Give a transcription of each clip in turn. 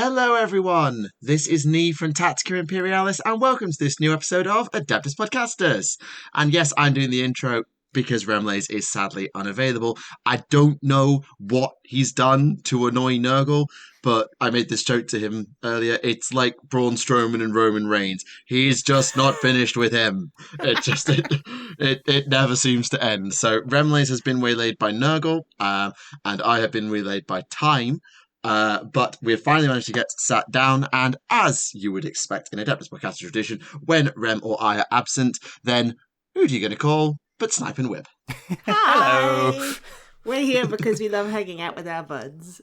Hello everyone, this is Nee from Tactica Imperialis and welcome to this new episode of Adeptus Podcastus. And yes, I'm doing the intro because Remlays is sadly unavailable. I don't know what he's done to annoy Nurgle, but I made this joke to him earlier. It's like Braun Strowman and Roman Reigns. He's just not finished with him. It never seems to end. So Remlays has been waylaid by Nurgle, and I have been waylaid by Time. But we've finally managed to get sat down, and as you would expect in Adeptus Podcast tradition, when Rem or I are absent, then who are you going to call but Snipe and Wib? Hi. Hello. We're here because we love hanging out with our buds.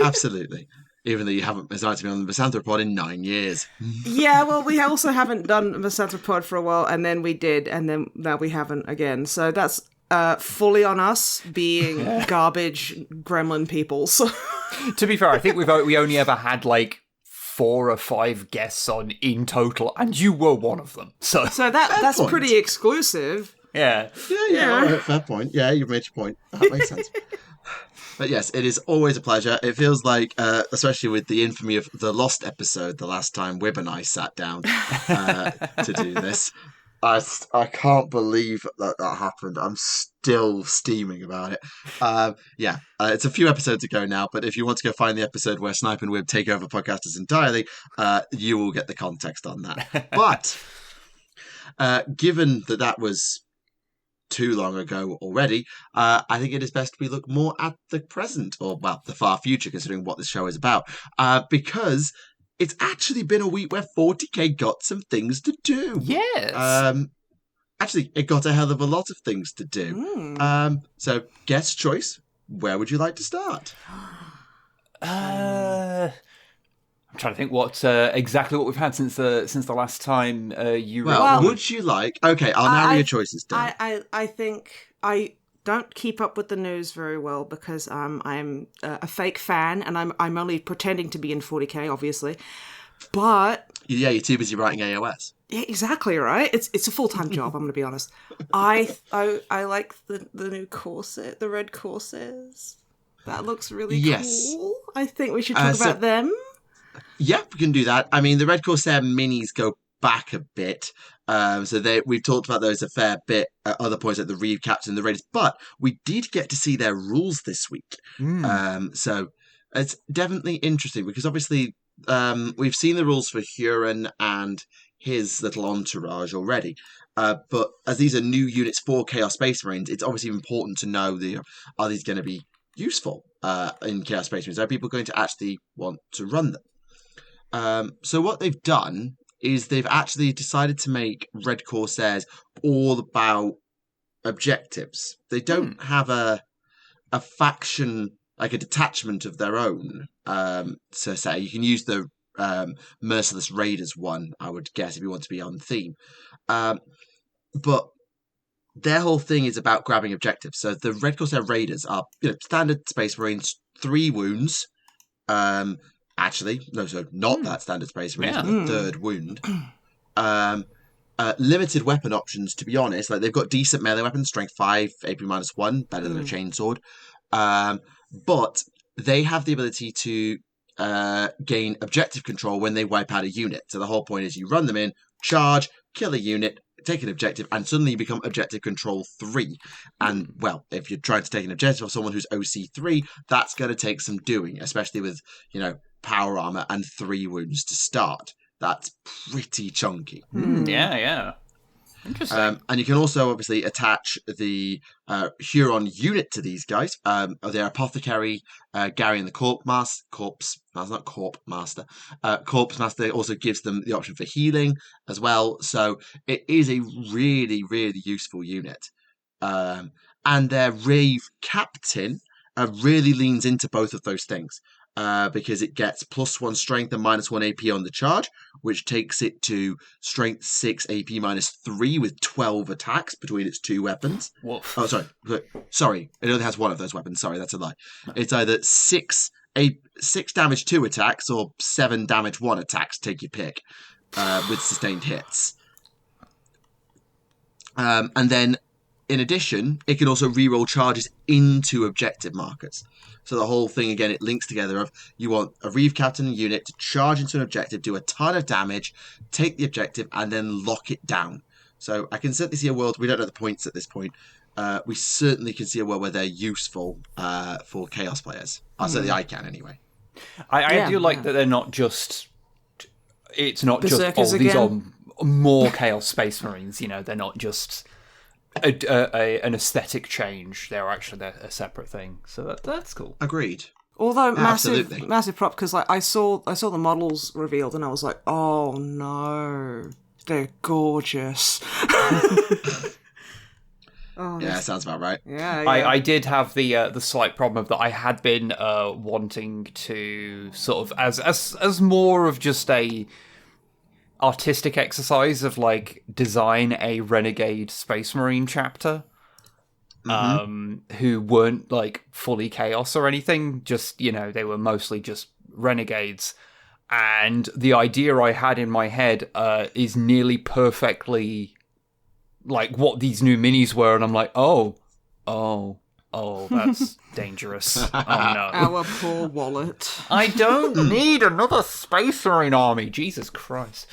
Absolutely. Even though you haven't invited me on the Misanthropod in 9 years. Yeah, well, we also haven't done Misanthropod for a while, and then we did, and then now we haven't again. So that's fully on us being garbage gremlin people. So. To be fair, I think we only ever had like 4 or 5 guests on in total, and you were one of them. So that's point. pretty exclusive. Yeah. Yeah. Right, fair point. Yeah, you've made your point. That makes sense. But yes, it is always a pleasure. It feels like, especially with the infamy of the Lost episode, the last time Wib and I sat down to do this. I can't believe that happened. I'm still steaming about it. It's a few episodes ago now, but if you want to go find the episode where Snipe and Wib take over Podcastus entirely, you will get the context on that. But given that was too long ago already, I think it is best we look more at the present, or, well, the far future, considering what this show is about, because it's actually been a week where 40k got some things to do. Yes. Actually, it got a hell of a lot of things to do. So, guest choice, where would you like to start? I'm trying to think exactly what we've had since the last time you. Well, would you like? Okay, I'll narrow your choices down. I think I don't keep up with the news very well because I'm a fake fan and I'm only pretending to be in 40k, obviously. But yeah, you're too busy writing AOS. Yeah, exactly right. It's a full-time job. I'm going to be honest. I like the new Corsair, the red Corsairs. That looks really cool. I think we should talk about them. Yeah, we can do that. I mean, the Red Corsair minis go back a bit. We've talked about those a fair bit at other points, like the Reeve Captain and the Raiders, but we did get to see their rules this week. So it's definitely interesting because obviously we've seen the rules for Huron and his little entourage already. But as these are new units for Chaos Space Marines, it's obviously important to know are these going to be useful in Chaos Space Marines? Are people going to actually want to run them? So what they've done is they've actually decided to make Red Corsairs all about objectives. They don't have a faction, like a detachment of their own, to say. You can use the Merciless Raiders one, I would guess, if you want to be on theme. But their whole thing is about grabbing objectives. So the Red Corsair Raiders are standard Space Marines, 3 wounds. Actually, no, so not that standard Space Marines, but the 3rd wound. Limited weapon options, to be honest. Like, they've got decent melee weapons, strength 5, AP -1, better than a chainsword. But they have the ability to gain objective control when they wipe out a unit. So the whole point is you run them in, charge, kill a unit, take an objective, and suddenly you become objective control 3. And, well, if you're trying to take an objective of someone who's OC3, that's going to take some doing, especially with, power armor and 3 wounds to start. That's pretty chunky. Yeah. Interesting. And you can also obviously attach the Huron unit to these guys. Their Apothecary, Gary and the Corpse Master also gives them the option for healing as well. So it is a really, really useful unit. And their Rave Captain really leans into both of those things. Because it gets +1 strength and -1 AP on the charge, which takes it to strength 6 AP -3 with 12 attacks between its 2 weapons. Woof. Oh, sorry. It only has one of those weapons. Sorry, that's a lie. It's either 6 damage 2 attacks or 7 damage 1 attacks. Take your pick. With sustained hits. And then In addition, it can also reroll charges into objective markers. So the whole thing, again, it links together of you want a Reeve Captain unit to charge into an objective, do a ton of damage, take the objective, and then lock it down. So I can certainly see a world, we don't know the points at this point, we certainly can see a world where they're useful for Chaos players. Certainly I can, anyway. I do like that they're not just... It's not Berserkers just, these are more Chaos Space Marines, they're not just... an aesthetic change. They're a separate thing, so that's cool. Agreed. Although massive prop, because I saw the models revealed and I was like, oh no, they're gorgeous. Yeah, sounds about right. Yeah. I did have the slight problem of that. I had been wanting to sort of as more of just a artistic exercise of design a renegade Space Marine chapter, who weren't fully chaos or anything, just they were mostly just renegades, and the idea I had in my head is nearly perfectly what these new minis were, and I'm like, oh, that's dangerous. Oh no. Our poor wallet. I don't need another Space Marine army. Jesus Christ.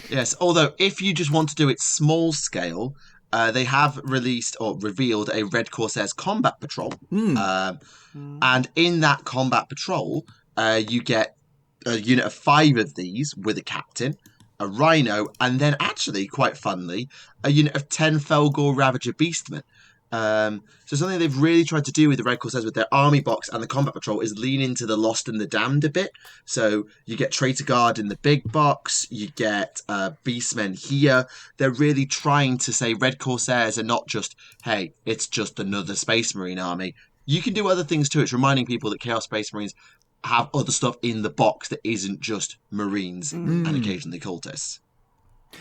Yes, although if you just want to do it small scale, they have released or revealed a Red Corsairs Combat Patrol. And in that Combat Patrol, you get a unit of 5 of these with a captain, a Rhino, and then actually, quite funnily, a unit of 10 Felgor Ravager Beastmen. So something they've really tried to do with the Red Corsairs with their army box and the combat patrol is lean into the Lost and the Damned a bit. So you get Traitor Guard in the big box, you get Beastmen here. They're really trying to say Red Corsairs are not just, hey, it's just another Space Marine army. You can do other things too. It's reminding people that Chaos Space Marines have other stuff in the box that isn't just Marines and occasionally cultists.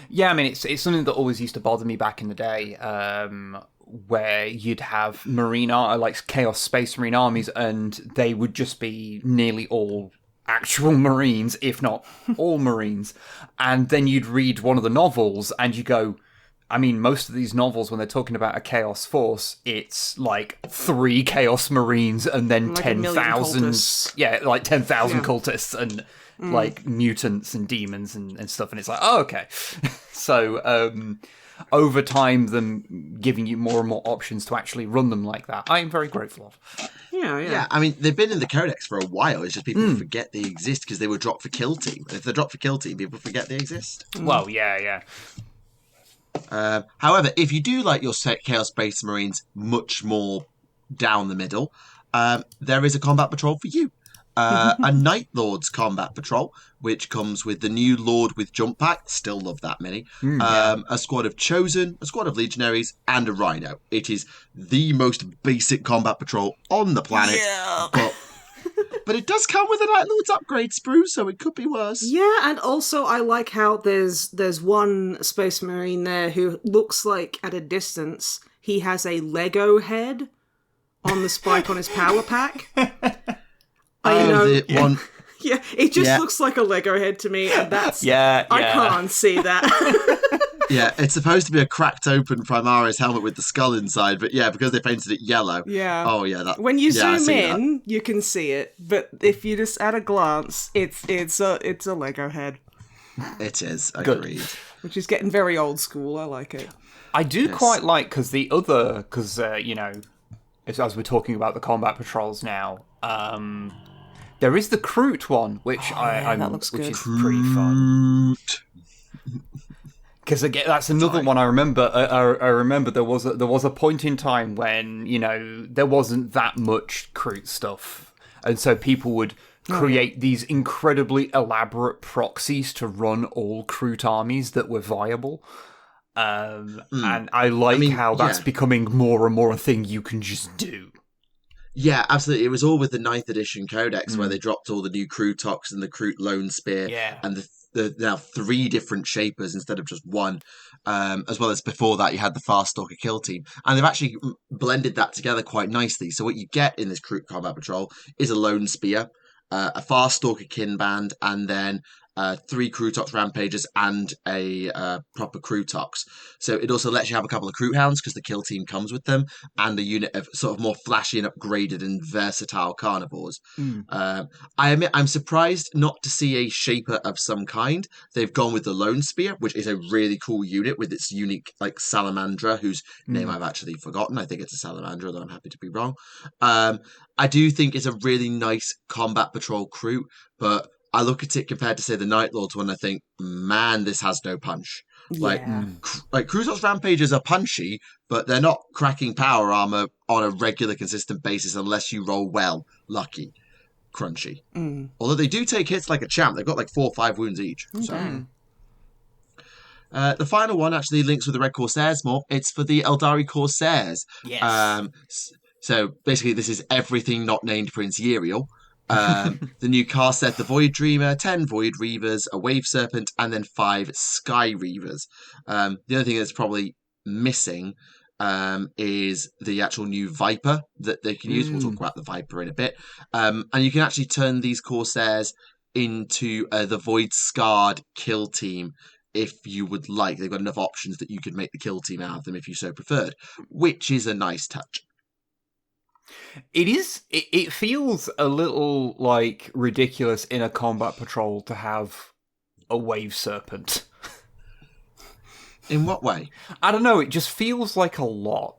Yeah, I mean, it's something that always used to bother me back in the day, where you'd have Chaos Space Marine armies, and they would just be nearly all actual Marines, if not all Marines. And then you'd read one of the novels, and you go, I mean, most of these novels, when they're talking about a Chaos Force, it's 3 Chaos Marines and then 10,000... Yeah, 10,000 cultists and... mutants and demons and stuff, and it's oh, okay. So over time, them giving you more and more options to actually run them like that, I'm very grateful of. Yeah, I mean, they've been in the Codex for a while. It's just people forget they exist because they were dropped for Kill Team. And if they're dropped for Kill Team, people forget they exist. Well, yeah. However, if you do like your Chaos Space Marines much more down the middle, there is a combat patrol for you. A Night Lord's Combat Patrol, which comes with the new Lord with Jump Pack. Still love that mini. A squad of Chosen, a squad of Legionaries, and a Rhino. It is the most basic combat patrol on the planet. Yeah. But it does come with a Night Lord's upgrade sprue, so it could be worse. Yeah, and also I like how there's one Space Marine there who looks like, at a distance, he has a Lego head on the spike on his power pack. I know. Yeah, it just looks like a Lego head to me, and that's... I can't see that. Yeah, it's supposed to be a cracked open Primaris helmet with the skull inside, but because they painted it yellow. Yeah. Oh, yeah. When you zoom in, you can see it, but if you just at a glance, it's a Lego head. It is, agreed. Good. Which is getting very old school, I like it. I do quite like, because as we're talking about the combat patrols now, there is the Kroot one, which that looks good. Is pretty fun. Because again, that's another one I remember. I remember there was a point in time when there wasn't that much Kroot stuff, and so people would create these incredibly elaborate proxies to run all Kroot armies that were viable. And I like how that's becoming more and more a thing you can just do. Yeah, absolutely. It was all with the 9th edition Codex where they dropped all the new Krootox and the Kroot Lone Spear and the now 3 different Shapers instead of just 1. As well as before that, you had the Farstalker Kill Team. And they've actually blended that together quite nicely. So what you get in this Kroot Combat Patrol is a Lone Spear, a Farstalker Kin Band, and then 3 Crutox Rampagers, and a proper Crutox. So it also lets you have a couple of Crute Hounds because the kill team comes with them, and a unit of sort of more flashy and upgraded and versatile carnivores. I admit I'm surprised not to see a Shaper of some kind. They've gone with the Lone Spear, which is a really cool unit with its unique like Salamandra, whose name I've actually forgotten. I think it's a Salamandra, though I'm happy to be wrong. I do think it's a really nice combat patrol Crute, but I look at it compared to, say, the Night Lords one, I think, man, this has no punch. Like Crusoe's Rampagers are punchy, but they're not cracking power armor on a regular, consistent basis unless you roll well, lucky, crunchy. Although they do take hits like a champ. They've got like 4 or 5 wounds each. So. The final one actually links with the Red Corsairs more. It's for the Aeldari Corsairs. Yes. So basically, this is everything not named Prince Uriel. The new cast set, the Void Dreamer, 10 Void Reavers, a Wave Serpent, and then 5 Sky Reavers. The other thing that's probably missing is the actual new Viper that they can use. We'll talk about the Viper in a bit. And you can actually turn these Corsairs into the Void Scarred kill team if you would like. They've got enough options that you could make the kill team out of them if you so preferred, which is a nice touch. It is. It feels a little like ridiculous in a combat patrol to have a Wave Serpent. In what way? I don't know. It just feels like a lot.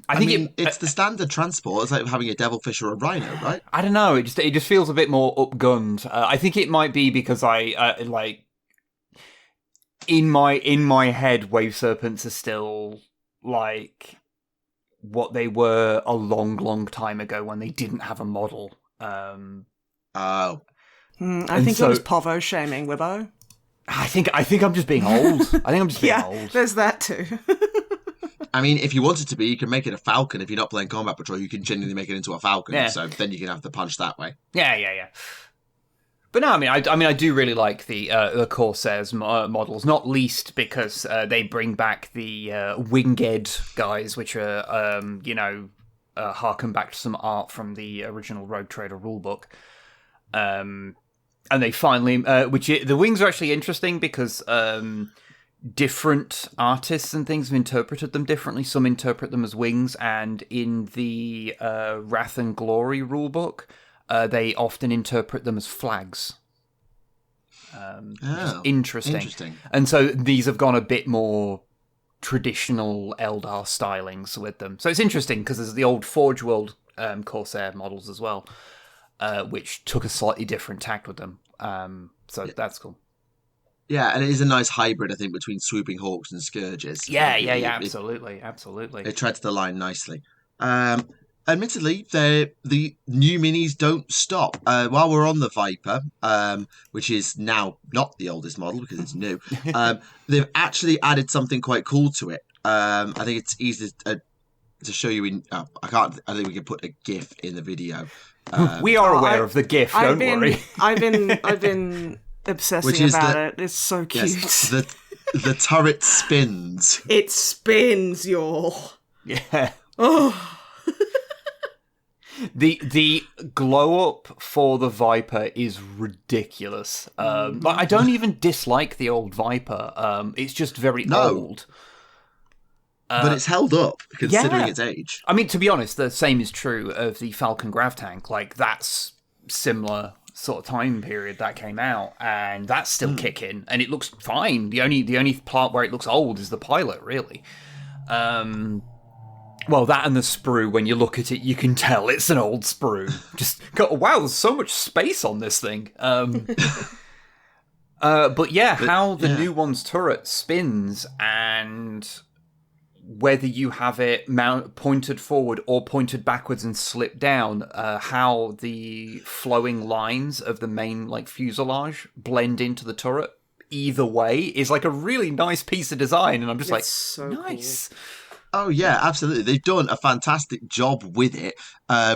I think it's the standard transport. It's like having a Devilfish or a Rhino, right? I don't know. It just feels a bit more upgunned. I think it might be because I like in my head, Wave Serpents are still like what they were a long time ago when they didn't have a model. I think it was Povo shaming Wibbo. I think I'm just being old. I think I'm just being old. There's that too. I mean, if you wanted to be, you can make it a Falcon. If you're not playing Combat Patrol, you can genuinely make it into a Falcon. Yeah. So then you can have the punch that way. Yeah. But no, I do really like the Corsairs models, not least because they bring back the winged guys, which are harken back to some art from the original Rogue Trader rulebook. And they finally, the wings are actually interesting because different artists and things have interpreted them differently. Some interpret them as wings, and in the Wrath and Glory rulebook, they often interpret them as flags. Interesting. And so these have gone a bit more traditional Eldar stylings with them. So it's interesting because there's the old Forge World Corsair models as well, which took a slightly different tack with them. So that's cool. Yeah, and it is a nice hybrid, I think, between Swooping Hawks and Scourges. Yeah, absolutely. It treads the line nicely. Admittedly, the new minis don't stop. While we're on the Viper, which is now not the oldest model because it's new, they've actually added something quite cool to it. I think it's easy to show you in. I think we can put a GIF in the video. We are aware of the GIF. Don't worry. I've been obsessing about it. It's so cute. Yes, the turret spins. It spins, y'all. Yeah. Oh. The glow up for the Viper is ridiculous. I don't even dislike the old Viper. It's just very old. But it's held up, considering its age. I mean, to be honest, the same is true of the Falcon Grav Tank. Like, that's similar sort of time period that came out, and that's still kicking, and it looks fine. The only part where it looks old is the pilot, really. Well, that and the sprue, when you look at it, you can tell it's an old sprue. Just go, wow, there's so much space on this thing. But how the new one's turret spins, and whether you have it pointed forward or pointed backwards and slip down, how the flowing lines of the main fuselage blend into the turret, either way, is like a really nice piece of design. And I'm just so nice. Cool. Oh, yeah, absolutely. They've done a fantastic job with it,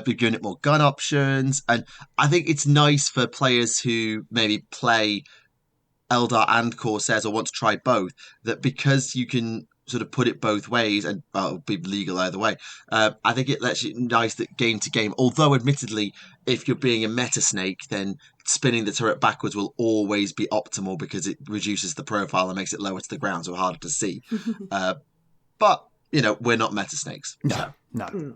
giving it more gun options. And I think it's nice for players who maybe play Eldar and Corsairs or want to try both, that because you can sort of put it both ways, and it'll be legal either way. I think it lets you nice that game to game. Although, admittedly, if you're being a meta snake, then spinning the turret backwards will always be optimal because it reduces the profile and makes it lower to the ground, so harder to see. But we're not meta snakes. No,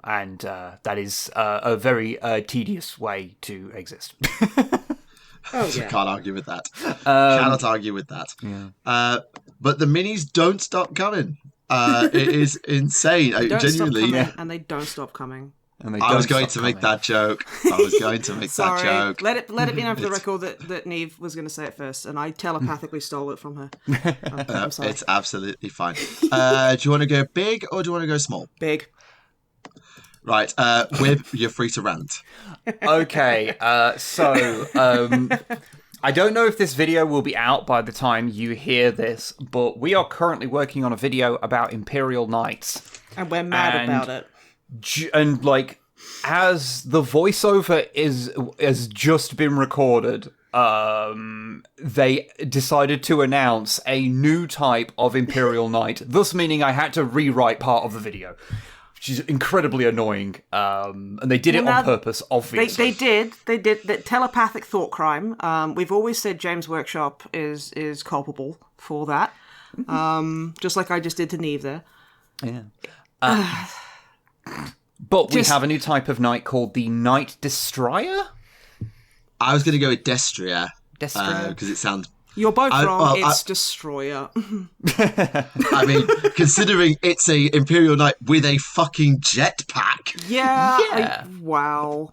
and that is a very tedious way to exist. Oh, yeah. Can't argue with that. Cannot argue with that. Yeah. But the minis don't stop coming. It is insane. They don't genuinely. Stop coming, and they don't stop coming. I was going to make that joke. Sorry. Let it be known for the record that Neve was going to say it first, and I telepathically stole it from her. I'm sorry. It's absolutely fine. Do you want to go big or do you want to go small? Big. Right, Wib, you're free to rant. Okay, so I don't know if this video will be out by the time you hear this, but we are currently working on a video about Imperial Knights. And we're mad about it. And, like, as the voiceover has just been recorded, they decided to announce a new type of Imperial Knight, thus meaning I had to rewrite part of the video. Which is incredibly annoying, and they did it on purpose, obviously. They did the telepathic thought crime. We've always said James Workshop is culpable for that, just like I just did to Neve there. Yeah. But we have a new type of knight called the Knight Destroyer? I was going to go with Destria. Because it sounds... You're both wrong. It's Destroyer. I mean, considering it's a Imperial Knight with a fucking jetpack. Yeah. Wow.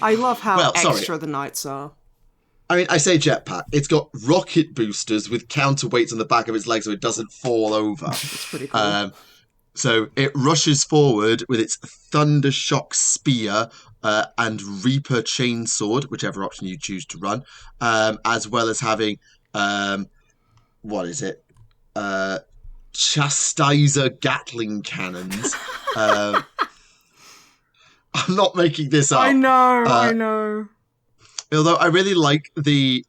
I love how extra the knights are. I mean, I say jetpack. It's got rocket boosters with counterweights on the back of its legs so it doesn't fall over. It's pretty cool. So it rushes forward with its Thundershock Spear and Reaper Chainsword, whichever option you choose to run, as well as having... what is it? Chastiser Gatling cannons. I'm not making this up. I know. Although I really like the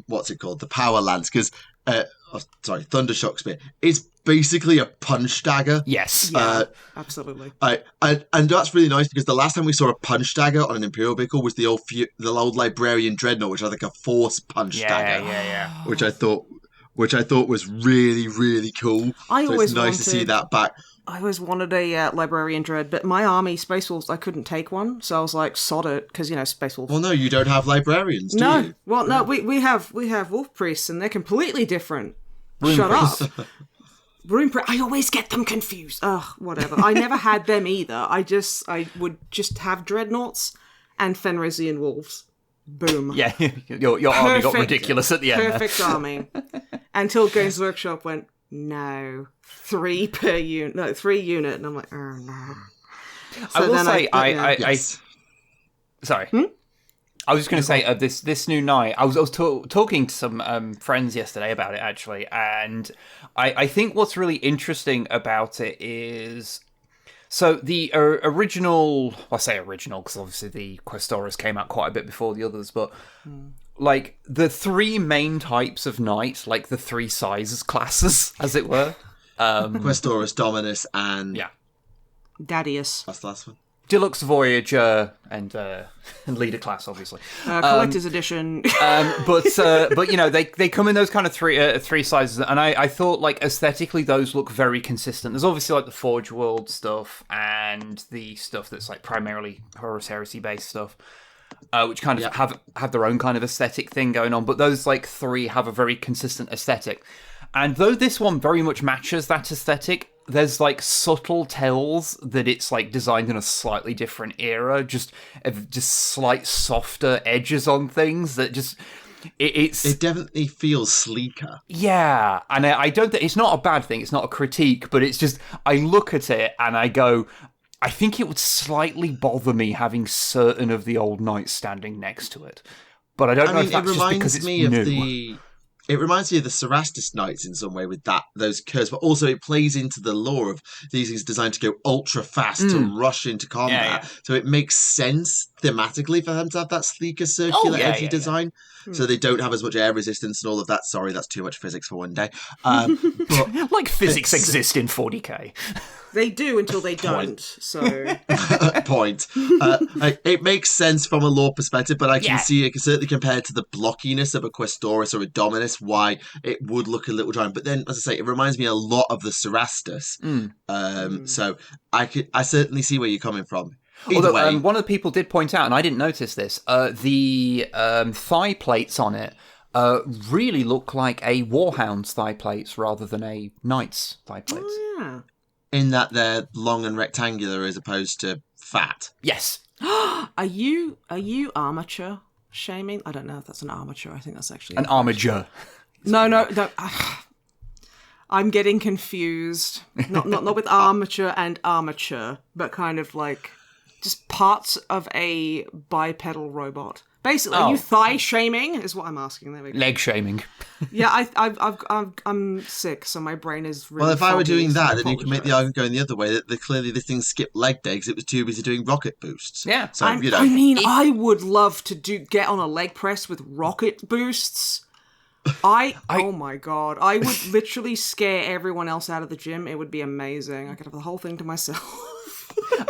what's it called? The Power Lance, because Thundershock Spear is basically a punch dagger. Yes. Yeah, absolutely. And that's really nice because the last time we saw a punch dagger on an Imperial vehicle was the old Librarian Dreadnought, which had like a force punch dagger. Yeah. Which I thought was really, really cool. It's nice to see that back. I always wanted a Librarian Dread, but my army, Space Wolves, I couldn't take one, so I was like, sod it, because, Space Wolves. Well, no, you don't have Librarians, do you? Well, no, we have Wolf Priests, and they're completely different. Shut up. I always get them confused. Ugh, whatever. I never had them either. I would just have Dreadnoughts and Fenrisian Wolves. Boom. Yeah, your army got ridiculous at the end. Perfect army. Until Games Workshop went, no, 3 per unit. No, 3 unit. And I'm like, oh no. So I will say, sorry. I was just going to say, this new knight, I was talking to some friends yesterday about it, actually, and I think what's really interesting about it is... So the original... I say original, because obviously the Questoris came out quite a bit before the others, but... Like, the 3 main types of knight, like the 3 sizes classes, as it were. Questoris, Dominus, and... Yeah. Dadius. That's the last one. Deluxe Voyager and leader class, obviously. Collector's edition. But they come in those kind of 3 sizes, and I thought, like, aesthetically those look very consistent. There's obviously like the Forge World stuff and the stuff that's like primarily Horus Heresy based stuff, which kind of have their own kind of aesthetic thing going on. But those like 3 have a very consistent aesthetic, and though this one very much matches that aesthetic, there's like subtle tells that it's like designed in a slightly different era, just slight softer edges on things that just it definitely feels sleeker. Yeah, and I don't think it's not a bad thing. It's not a critique, but it's just I look at it and I go, I think it would slightly bother me having certain of the old knights standing next to it, but I don't know if that's just because it's new. It reminds me of the Cerastus Knights in some way with those curves, but also it plays into the lore of these things designed to go ultra fast, to rush into combat. Yeah. So it makes sense thematically for them to have that sleeker, circular, edgy design. So they don't have as much air resistance and all of that. Sorry, that's too much physics for one day. But like physics exist in 40k. They do until they don't. So point. It makes sense from a lore perspective, but I can see it certainly compared to the blockiness of a Questoris or a Dominus, why it would look a little dry. But then, as I say, it reminds me a lot of the Cerastus. So I certainly see where you're coming from. Although one of the people did point out, and I didn't notice this, the thigh plates on it really look like a Warhound's thigh plates rather than a Knight's thigh plates. Oh, yeah. In that they're long and rectangular as opposed to fat. Yes. Are you armature shaming? I don't know if that's an armature. I think that's actually an armature. No. I'm getting confused. Not with armature and armature, but kind of like just parts of a bipedal robot. Basically, are you thigh shaming? Is what I'm asking. There we go. Leg shaming. Yeah, I'm sick, so my brain is really. Well, if I were doing that, then you apologize. can make the argument going the other way that clearly this thing skipped leg day because it was too busy doing rocket boosts. Yeah, so I mean, I would love to get on a leg press with rocket boosts. Oh my god, I would literally scare everyone else out of the gym. It would be amazing. I could have the whole thing to myself.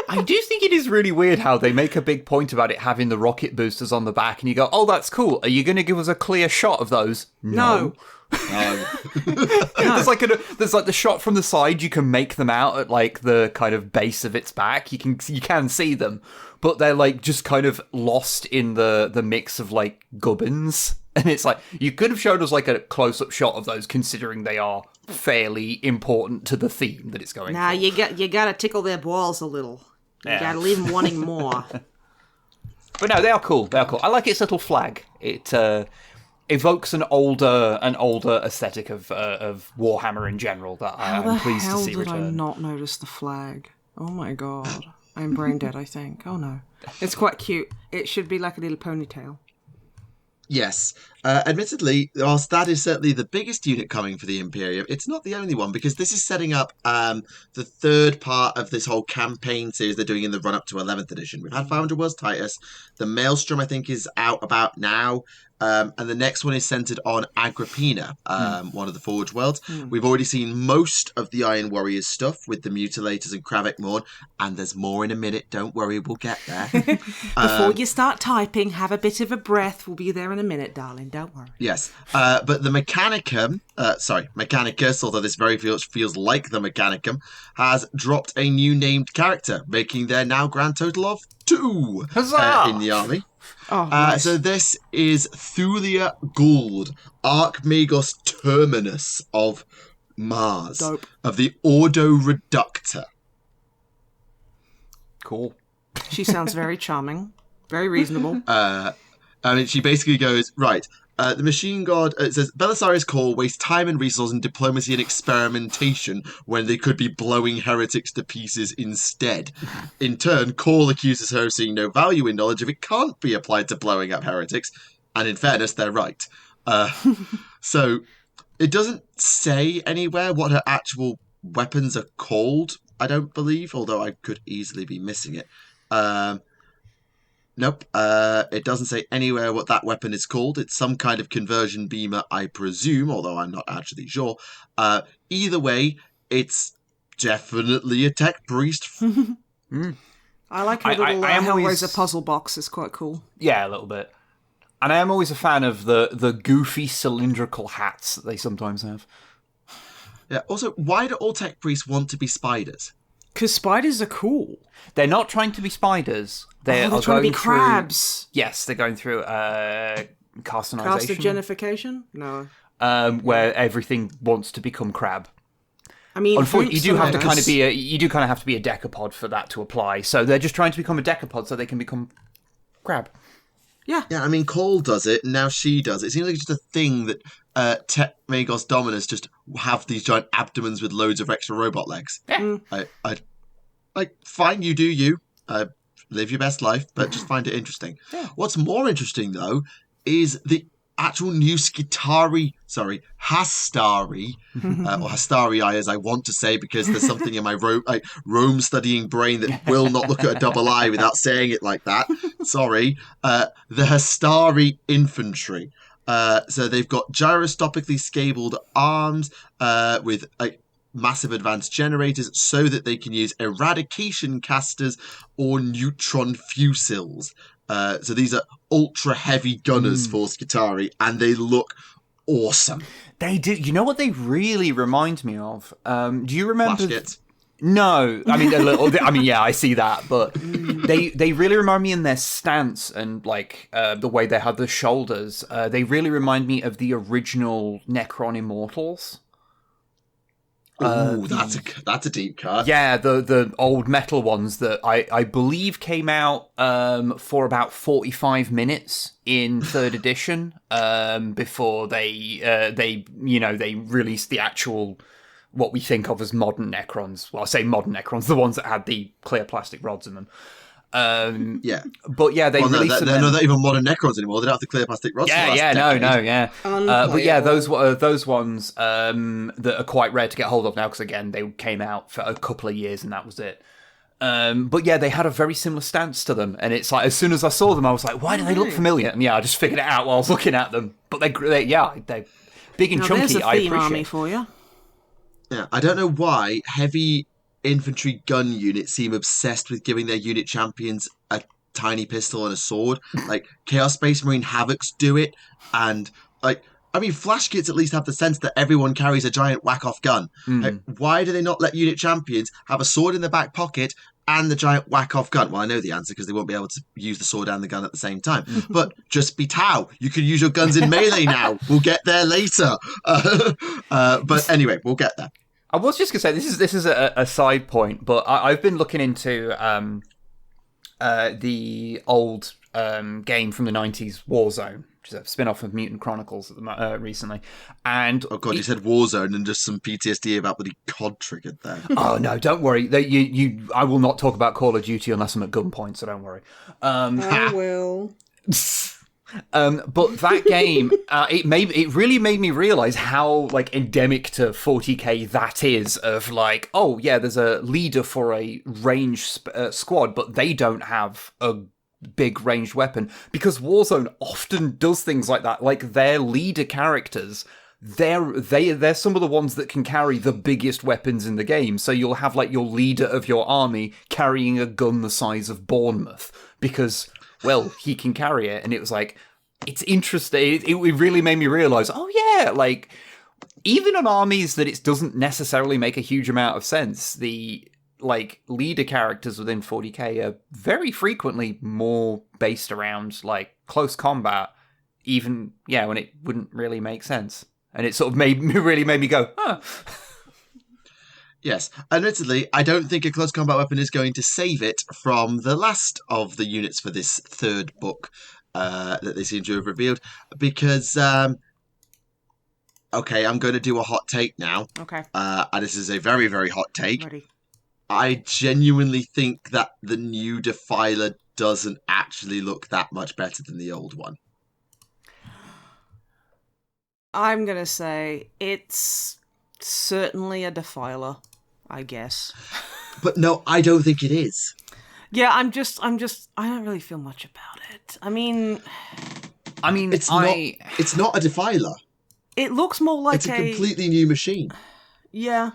I do think it is really weird how they make a big point about it having the rocket boosters on the back, and you go, "Oh, that's cool. Are you going to give us a clear shot of those?" No. There's like the shot from the side. You can make them out at like the kind of base of its back. You can see them, but they're like just kind of lost in the mix of like gubbins. And it's like, you could have showed us like a close-up shot of those, considering they are fairly important to the theme that it's going for. You gotta tickle their balls a little. You gotta leave them wanting more. But no, they are cool. I like its little flag. It evokes an older aesthetic of Warhammer in general that I'm pleased to see return. How did I not notice the flag? Oh my god. I'm brain dead, I think. Oh no. It's quite cute. It should be like a little ponytail. Yes. Admittedly, whilst that is certainly the biggest unit coming for the Imperium, it's not the only one, because this is setting up the third part of this whole campaign series they're doing in the run-up to 11th edition. We've had 500 Worlds Titus. The Maelstrom, I think, is out about now. And the next one is centered on Agrippina, one of the Forge Worlds. We've already seen most of the Iron Warriors stuff with the Mutilators and Kravik Morn, and there's more in a minute. Don't worry, we'll get there. Before you start typing, have a bit of a breath. We'll be there in a minute, darling. Don't worry. Yes. But the Mechanicus, although this very feels like the Mechanicum, has dropped a new named character, making their now grand total of 2 in the army. Oh, nice. So this is Thulia Gould, Archmagos Terminus of Mars, Dope. of the Ordo Reductor. Cool. She sounds very charming, very reasonable. She basically goes, right, the machine god, it says, Belisarius Call wastes time and resources in diplomacy and experimentation when they could be blowing heretics to pieces instead. In turn, Call accuses her of seeing no value in knowledge if it can't be applied to blowing up heretics, and in fairness, they're right. So, it doesn't say anywhere what her actual weapons are called, I don't believe, although I could easily be missing it. Nope, it doesn't say anywhere what that weapon is called. It's some kind of conversion beamer, I presume, although I'm not actually sure. Either way, it's definitely a tech priest. I like her little Hellraiser puzzle box. It's quite cool. Yeah, a little bit. And I am always a fan of the goofy cylindrical hats that they sometimes have. Yeah. Also, why do all tech priests want to be spiders? Because spiders are cool. They're not trying to be spiders. They're trying to be crabs. Yes, they're going through carcinization. Carcinogenification? No. Where everything wants to become crab. I mean, unfortunately, you do kind of have to be a decapod for that to apply. So they're just trying to become a decapod so they can become crab. Yeah. Yeah, I mean, Cole does it, and now she does it. It seems like it's just a thing that Tech Magos Dominus just have these giant abdomens with loads of extra robot legs. Yeah. Fine, you do you. Live your best life, but just find it interesting. Yeah. What's more interesting, though, is the actual new Hastari, or Hastarii as I want to say, because there's something in my Rome studying brain that will not look at a double I without saying it like that. Sorry. The Hastari infantry. So they've got gyroscopically scabled arms with massive advanced generators so that they can use eradication casters or neutron fusils. So these are ultra heavy gunners for Skitarii, and they look awesome. They do. You know what they really remind me of? Do you remember? Flashkits. No, I mean a little. I mean, yeah, I see that, but they really remind me in their stance and like the way they have the shoulders. They really remind me of the original Necron Immortals. Ooh, that's a deep cut. Yeah, the old metal ones that I believe came out for about 45 minutes in 3rd edition before they released the actual what we think of as modern Necrons. Well, I say modern Necrons, the ones that had the clear plastic rods in them. Yeah, but yeah, they're not even modern Necrons anymore. They don't have the clear plastic rods. But yeah, those ones that are quite rare to get hold of now because again they came out for a couple of years and that was it. But yeah, they had a very similar stance to them, and it's like as soon as I saw them, I was like, why do they look familiar? And yeah, I just figured it out while I was looking at them. But they're big and chunky. There's a I theme appreciate army for you. Yeah, I don't know why heavy infantry gun units seem obsessed with giving their unit champions a tiny pistol and a sword. Like Chaos Space Marine Havocs do it, and Flash Kits at least have the sense that everyone carries a giant whack-off gun. Like, why do they not let unit champions have a sword in the back pocket and the giant whack-off gun? Well, I know the answer because they won't be able to use the sword and the gun at the same time. But just be Tau. You can use your guns in melee now. We'll get there later. But anyway, we'll get there. I was just going to say, this is a side point, but I've been looking into the old game from the 90s, Warzone, which is a spin-off of Mutant Chronicles recently. And oh god, you said Warzone and just some PTSD about bloody COD triggered there. Oh no, don't worry. I will not talk about Call of Duty unless I'm at gunpoint, so don't worry. I will. But that game, it really made me realize how like endemic to 40k that is. Of like, oh yeah, there's a leader for a ranged squad, but they don't have a big ranged weapon because Warzone often does things like that. Like their leader characters, they're some of the ones that can carry the biggest weapons in the game. So you'll have like your leader of your army carrying a gun the size of Bournemouth because, well, he can carry it. And it was like, it's interesting. It really made me realize, oh yeah, like even on armies that it doesn't necessarily make a huge amount of sense, the like leader characters within 40k are very frequently more based around like close combat, even when it wouldn't really make sense. And it sort of really made me go, huh. Yes, admittedly, I don't think a close combat weapon is going to save it from the last of the units for this 3rd book that they seem to have revealed, because okay, I'm going to do a hot take now. Okay. And this is a very, very hot take. Ready. I genuinely think that the new Defiler doesn't actually look that much better than the old one. I'm going to say it's certainly a Defiler, I guess. But no, I don't think it is. Yeah, I don't really feel much about it. I mean, it's not a Defiler. It looks more like it's a completely new machine. Yeah.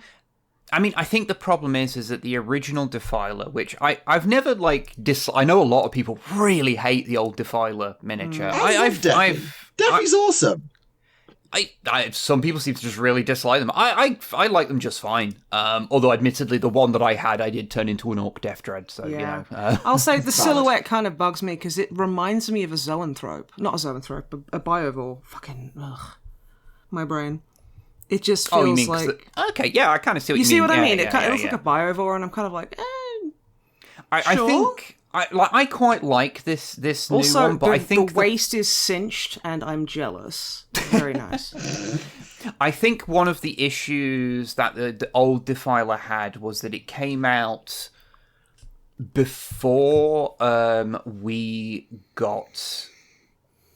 I mean, I think the problem is that the original Defiler, which I've never I know a lot of people really hate the old Defiler miniature. Defi's awesome. Some people seem to just really dislike them. I like them just fine. Although, admittedly, the one that I had, I did turn into an Orc Death Dread. So I'll say the silhouette kind of bugs me because it reminds me of a zoanthrope, not a zoanthrope, but a biovore. Fucking my brain. It just feels like okay, yeah, I kind of see what you mean. You see what I mean? It looks like a biovore, and I'm kind of like, I think. I quite like this also, new one, but I think the waist is cinched, and I'm jealous. Very nice. I think one of the issues that the old Defiler had was that it came out before we got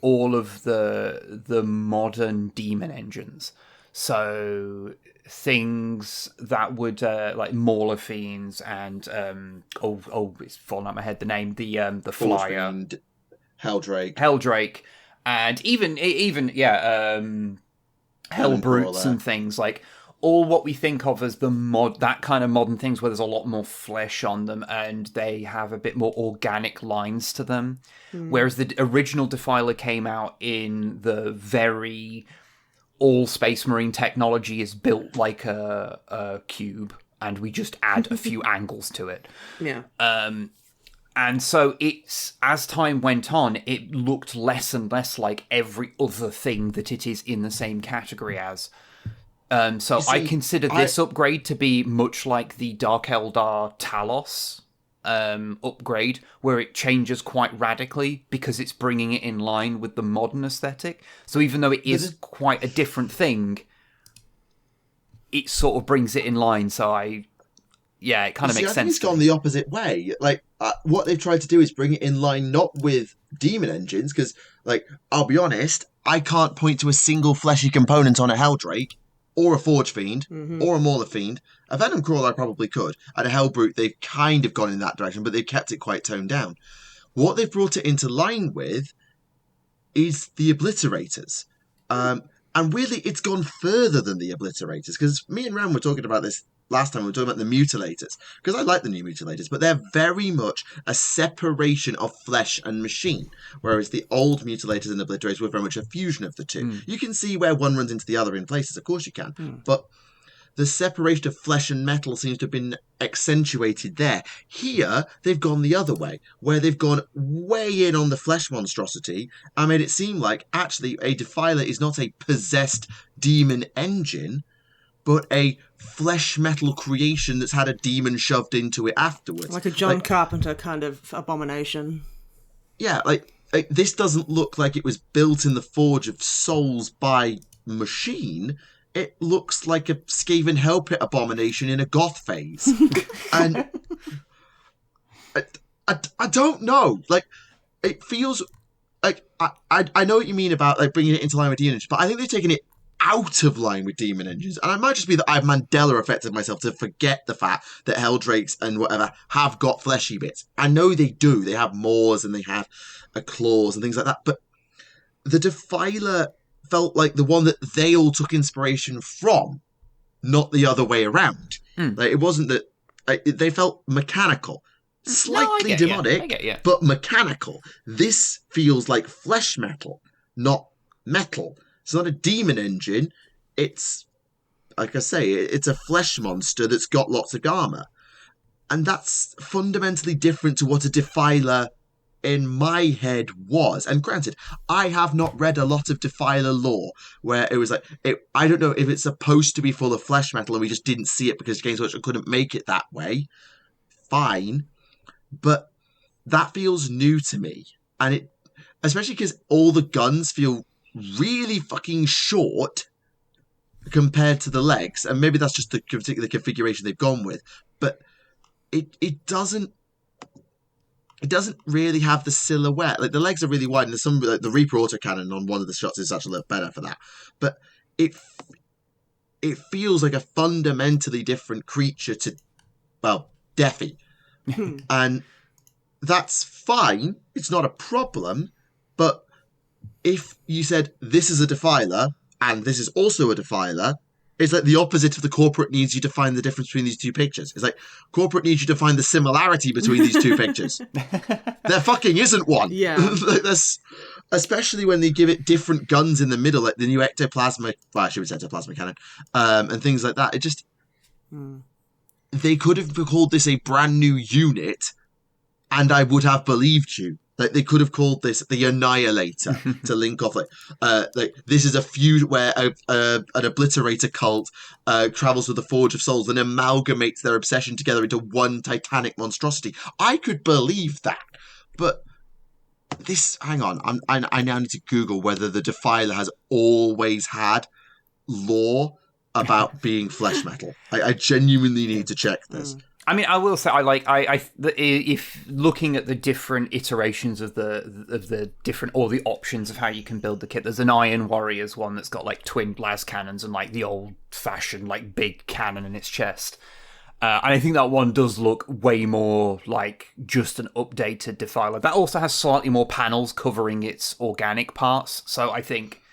all of the modern demon engines. So things that would like Mauler Fiends and it's fallen out of my head, the name, the Flyer, Fiend, Helldrake, and even Hellbrutes and things like all what we think of as that kind of modern things where there's a lot more flesh on them and they have a bit more organic lines to them. Whereas the original Defiler came out in the very all Space Marine technology is built like a cube and we just add a few angles to it. Yeah. And so it's, as time went on, it looked less and less like every other thing that it is in the same category as. So I consider this upgrade to be much like the Dark Eldar Talos upgrade, where it changes quite radically because it's bringing it in line with the modern aesthetic. So even though it is quite a different thing, it sort of brings it in line. So it kind of makes sense. I think it's gone the opposite way. Like what they've tried to do is bring it in line not with demon engines, because, like, I'll be honest, I can't point to a single fleshy component on a Helldrake, or a Forge Fiend, or a Mauler Fiend. A Venom Crawler I probably could. And a Hellbrute, they've kind of gone in that direction, but they've kept it quite toned down. What they've brought it into line with is the Obliterators. And weirdly, it's gone further than the Obliterators, because me and Ram were talking about this last time. We were talking about the Mutilators, because I like the new Mutilators, but they're very much a separation of flesh and machine, whereas the old Mutilators and Obliterators were very much a fusion of the two. You can see where one runs into the other in places, of course you can, but the separation of flesh and metal seems to have been accentuated there. Here, they've gone the other way, where they've gone way in on the flesh monstrosity and made it seem like, actually, a Defiler is not a possessed demon engine, but a flesh metal creation that's had a demon shoved into it afterwards. Like a John Carpenter kind of abomination. Yeah, like this doesn't look like it was built in the Forge of Souls by machine. It looks like a Skaven Hellpit abomination in a goth phase. And I don't know. Like, it feels like I know what you mean about like bringing it into line with demon engines, but I think they've taken it out of line with demon engines. And it might just be that I've Mandela affected myself to forget the fact that Helldrakes and whatever have got fleshy bits. I know they do. They have maws and they have claws and things like that. But the Defiler felt like the one that they all took inspiration from, not the other way around. Like, it wasn't that they felt mechanical, slightly demonic, but mechanical. This feels like flesh metal, not metal. It's not a demon engine. It's, like I say, it's a flesh monster that's got lots of armor, and that's fundamentally different to what a Defiler in my head was. And granted, I have not read a lot of Defiler lore where it was like, I don't know if it's supposed to be full of flesh metal and we just didn't see it because Games Workshop couldn't make it that way. Fine. But that feels new to me. And it, especially because all the guns feel really fucking short compared to the legs. And maybe that's just the particular configuration they've gone with. But it doesn't really have the silhouette. Like, the legs are really wide, and there's some, like, the Reaper autocannon on one of the shots is actually a little better for that. But it feels like a fundamentally different creature to, well, Defi. And that's fine. It's not a problem. But if you said, this is a Defiler, and this is also a Defiler, it's like the opposite of the corporate needs you to find the difference between these two pictures. It's like, corporate needs you to find the similarity between these two pictures. There fucking isn't one. Yeah. Like, especially when they give it different guns in the middle, like the new ectoplasma, well, actually it's ectoplasma cannon, and things like that. It just, they could have called this a brand new unit, and I would have believed you. Like, they could have called this the Annihilator to link off. Like this is a feud where an Obliterator cult travels with the Forge of Souls and amalgamates their obsession together into one titanic monstrosity. I could believe that, but this. Hang on, I now need to Google whether the Defiler has always had lore about being flesh metal. I genuinely need to check this. I mean, I will say if looking at the different iterations of the different or the options of how you can build the kit, there's an Iron Warriors one that's got like twin las cannons and like the old fashioned like big cannon in its chest. And I think that one does look way more like just an updated Defiler. That also has slightly more panels covering its organic parts. So I think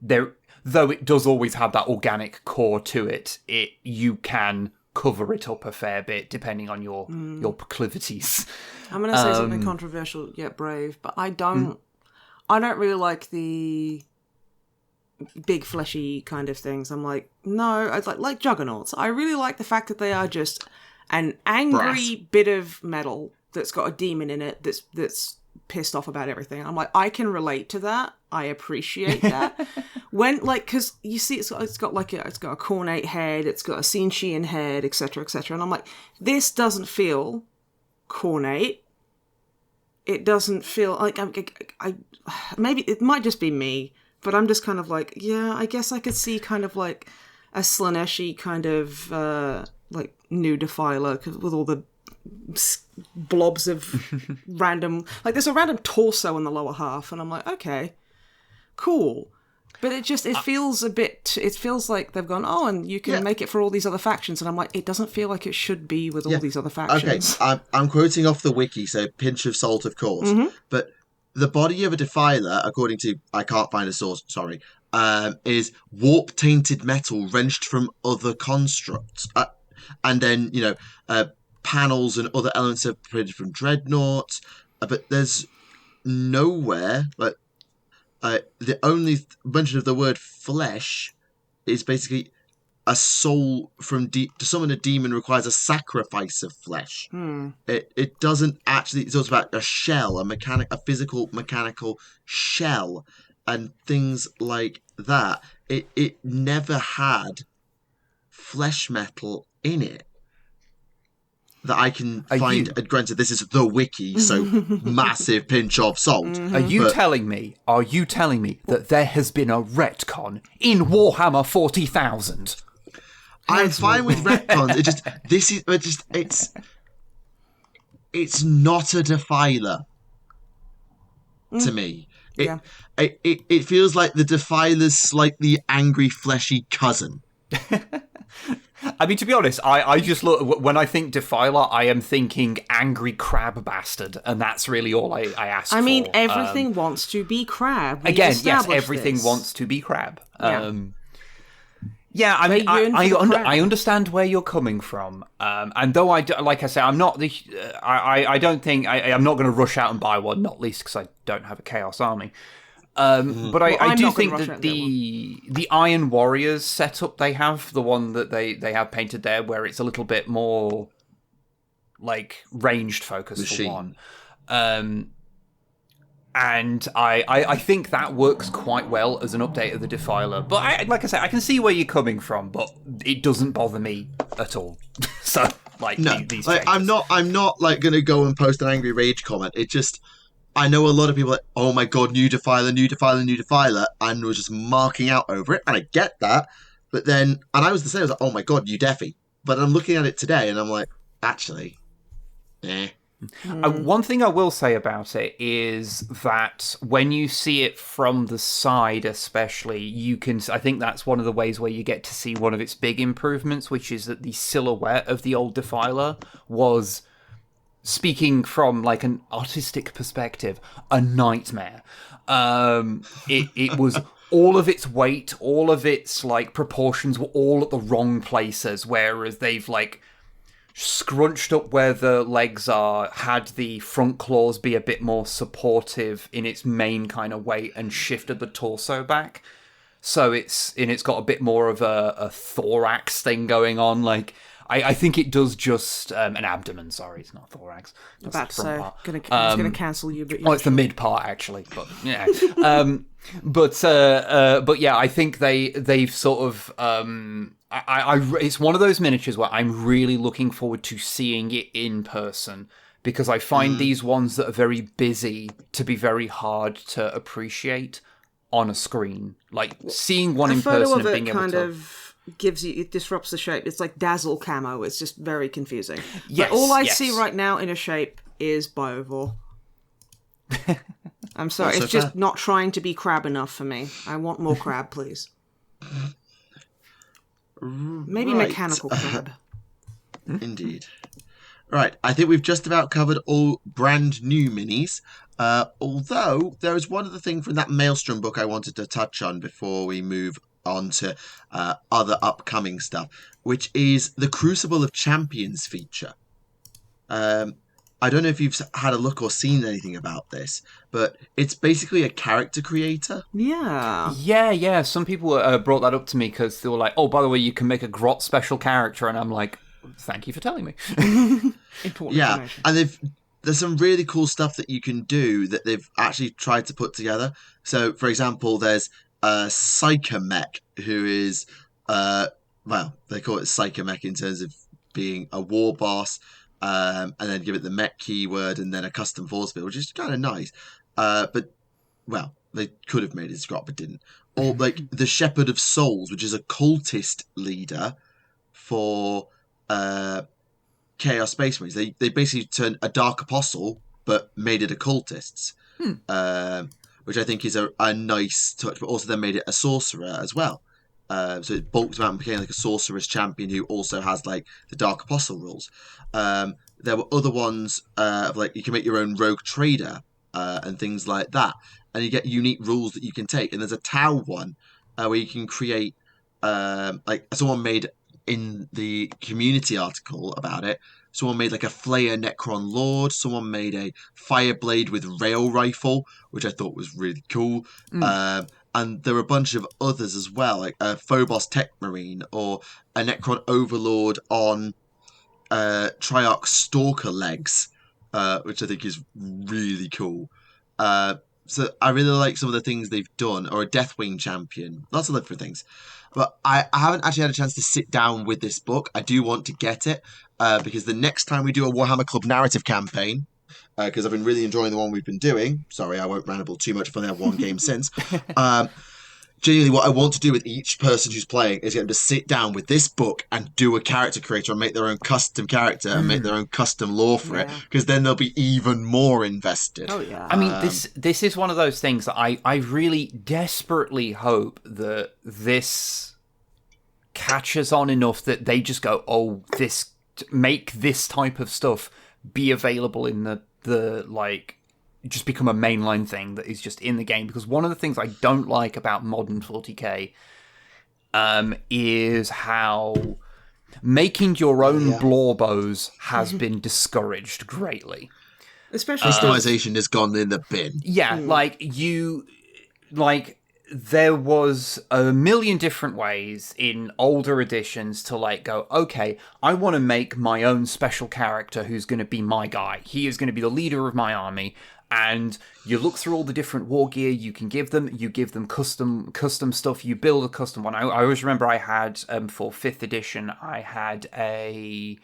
though it does always have that organic core to it, you can cover it up a fair bit depending on your proclivities. I'm going to say something controversial yet brave, but I don't really like the big fleshy kind of things. I'm like, no, I like juggernauts. I really like the fact that they are just an angry bit of metal that's got a demon in it that's pissed off about everything. I'm like, I can relate to that. I appreciate that. When, like, because you see it's got a cornate head, it's got a Cian head, etc., etc. And I'm like, this doesn't feel cornate. It doesn't feel like I maybe it might just be me, but I'm just kind of like, yeah, I guess I could see kind of like a Slaneshi kind of like new Defiler with all the blobs of random, like there's a random torso in the lower half, and I'm like, okay, cool. But it feels it feels like they've gone, oh, and you can make it for all these other factions, and I'm like, it doesn't feel like it should be with all these other factions. Okay, I'm quoting off the wiki, so pinch of salt, of course, but the body of a Defiler, according to, I can't find a source, sorry, is warp-tainted metal wrenched from other constructs. And then, panels and other elements are printed from dreadnoughts. But there's nowhere, like, the only mention of the word flesh is basically a soul from to summon a demon requires a sacrifice of flesh. It doesn't actually. It's also about a shell, a physical mechanical shell, and things like that. It never had flesh metal in it that I can find. Granted, this is the wiki, so massive pinch of salt. Are you telling me that there has been a retcon in Warhammer 40,000? I'm fine with retcons. It's not a Defiler to me. It feels like the Defiler's slightly angry, fleshy cousin. I mean, to be honest, I just look, when I think Defiler, I am thinking angry crab bastard, and that's really all I ask for. I mean, everything wants to be crab. Yes, everything wants to be crab. Yeah, I mean, I understand where you're coming from, and though like I say, I'm not the, I don't think I'm not going to rush out and buy one, not least because I don't have a Chaos army. But I do think that the Iron Warriors setup they have, the one that they have painted there, where it's a little bit more like ranged focus for one. And I think that works quite well as an update of the Defiler. But like I say, I can see where you're coming from, but it doesn't bother me at all. So these like, I'm not like going to go and post an angry rage comment. It just, I know a lot of people are like, oh my god, new Defiler, and was just marking out over it, and I get that. But then, and I was the same, I was like, oh my god, new Defi. But I'm looking at it today, and I'm like, actually, One thing I will say about it is that when you see it from the side especially, I think that's one of the ways where you get to see one of its big improvements, which is that the silhouette of the old Defiler was, speaking from like an artistic perspective, a nightmare. It was all of its weight, all of its like proportions were all at the wrong places, whereas they've like scrunched up where the legs are, had the front claws be a bit more supportive in its main kind of weight, and shifted the torso back. So it's got a bit more of a thorax thing going on. Like, I think it does just an abdomen. Sorry, it's not thorax. That's about to say, gonna cancel you. But it's the mid part actually. But yeah, but yeah, I think they've sort of. It's one of those miniatures where I'm really looking forward to seeing it in person, because I find these ones that are very busy to be very hard to appreciate on a screen. Like seeing one in person and being able to it disrupts the shape. It's like dazzle camo. It's just very confusing. Yes, but all I see right now in a shape is Biovore. I'm sorry, it's just not trying to be crab enough for me. I want more crab, please. Maybe mechanical crab. Indeed. Right, I think we've just about covered all brand new minis. Although there is one other thing from that Maelstrom book I wanted to touch on before we move on to other upcoming stuff, which is the Crucible of Champions feature. I don't know if you've had a look or seen anything about this, but it's basically a character creator. Yeah. Some people brought that up to me because they were like, oh, by the way, you can make a Grot special character, and I'm like, thank you for telling me. Important information. And there's some really cool stuff that you can do that they've actually tried to put together. So, for example, there's Psychomech, who is, they call it Psychomech in terms of being a war boss, and then give it the mech keyword and then a custom force build, which is kind of nice. They could have made it Scrot, but didn't. Or like the Shepherd of Souls, which is a cultist leader for Chaos Space Marines. They basically turned a Dark Apostle, but made it a cultists, which I think is a nice touch. But also then made it a sorcerer as well. So it bulks out and became like a sorceress champion who also has like the Dark Apostle rules. There were other ones of like you can make your own rogue trader and things like that, and you get unique rules that you can take. And there's a Tau one where you can create like someone made in the community article about it. Someone made like a Flayer Necron Lord. Someone made a Fireblade with rail rifle, which I thought was really cool. And there were a bunch of others as well, like a Phobos Tech Marine or a Necron Overlord on Triarch Stalker legs, which I think is really cool. So I really like some of the things they've done, or a Deathwing Champion. Lots of different things. But I haven't actually had a chance to sit down with this book. I do want to get it, because the next time we do a Warhammer Club narrative campaign, because I've been really enjoying the one we've been doing. Sorry, I won't ramble too much. I've only had one game since. Genuinely, what I want to do with each person who's playing is get them to sit down with this book and do a character creator and make their own custom character and make their own custom lore for it, because then they'll be even more invested. Oh, yeah. I mean, this is one of those things that I really desperately hope that this catches on enough that they just go, oh, make this type of stuff be available in the like, just become a mainline thing that is just in the game. Because one of the things I don't like about modern 40k is how making your own blorbows has been discouraged greatly. Especially customization has gone in the bin. Yeah, there was a million different ways in older editions to like go, okay, I want to make my own special character who's going to be my guy. He is going to be the leader of my army. And you look through all the different war gear you can give them. You give them custom stuff. You build a custom one. I always remember I had, for 5th edition, I had a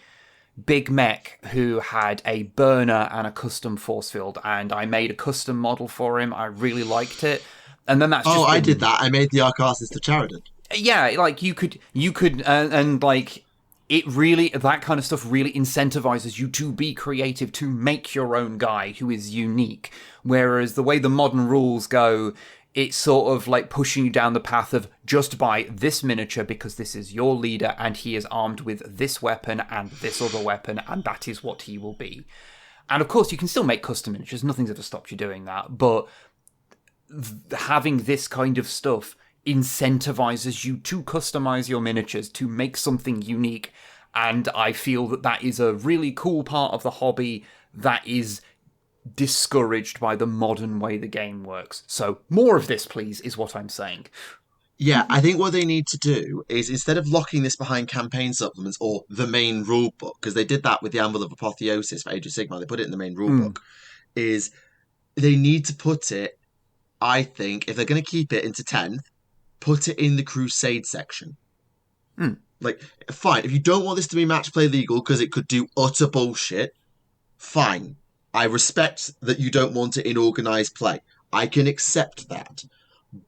big mech who had a burner and a custom force field. And I made a custom model for him. I really liked it. And then that's just I did that. I made the Arcastus to Charadon. Yeah, like you could, and like it really, that kind of stuff really incentivizes you to be creative, to make your own guy who is unique. Whereas the way the modern rules go, it's sort of like pushing you down the path of just buy this miniature because this is your leader and he is armed with this weapon and this other weapon and that is what he will be. And of course, you can still make custom miniatures. Nothing's ever stopped you doing that, but having this kind of stuff incentivizes you to customize your miniatures, to make something unique, and I feel that is a really cool part of the hobby that is discouraged by the modern way the game works. So more of this, please, is what I'm saying. Yeah, I think what they need to do is, instead of locking this behind campaign supplements or the main rule book, because they did that with the Anvil of Apotheosis for Age of Sigmar, they put it in the main rule book, is they need to put it, I think, if they're going to keep it into 10th, put it in the Crusade section. Like, fine, if you don't want this to be match play legal because it could do utter bullshit, fine. I respect that you don't want it in organised play. I can accept that.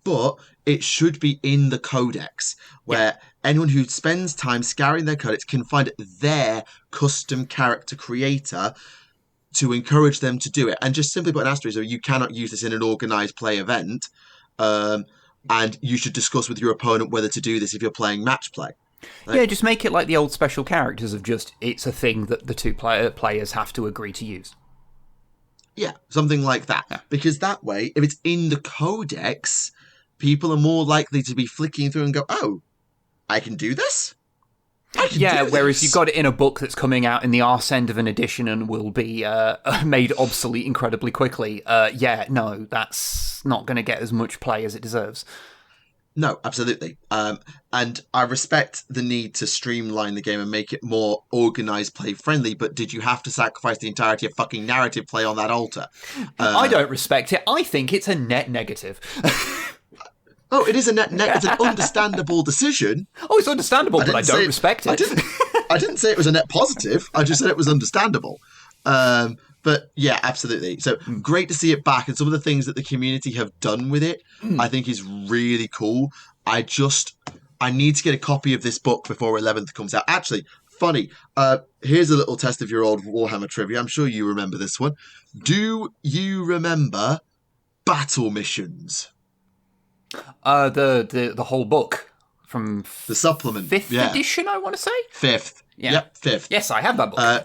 but it should be in the codex, where anyone who spends time scouring their codex can find their custom character creator to encourage them to do it. And just simply put an asterisk, so you cannot use this in an organized play event, and you should discuss with your opponent whether to do this if you're playing match play. Yeah, just make it like the old special characters of just, it's a thing that the two players have to agree to use. Yeah, something like that. Yeah. Because that way, if it's in the codex, people are more likely to be flicking through and go, oh, I can do this? Whereas you've got it in a book that's coming out in the arse end of an edition and will be made obsolete incredibly quickly. No, that's not going to get as much play as it deserves. No, absolutely. And I respect the need to streamline the game and make it more organised, play-friendly, but did you have to sacrifice the entirety of fucking narrative play on that altar? I don't respect it. I think it's a net negative. Oh, it is it's an understandable decision. Oh, it's understandable, but I don't respect it. I didn't say it was a net positive. I just said it was understandable. But yeah, absolutely. So great to see it back, and some of the things that the community have done with it, I think is really cool. I need to get a copy of this book before 11th comes out. Actually, funny. Here's a little test of your old Warhammer trivia. I'm sure you remember this one. Do you remember battle missions? The whole book from the supplement, 5th edition, I want to say 5th. Yeah. Yep, 5th. Yes, I have that book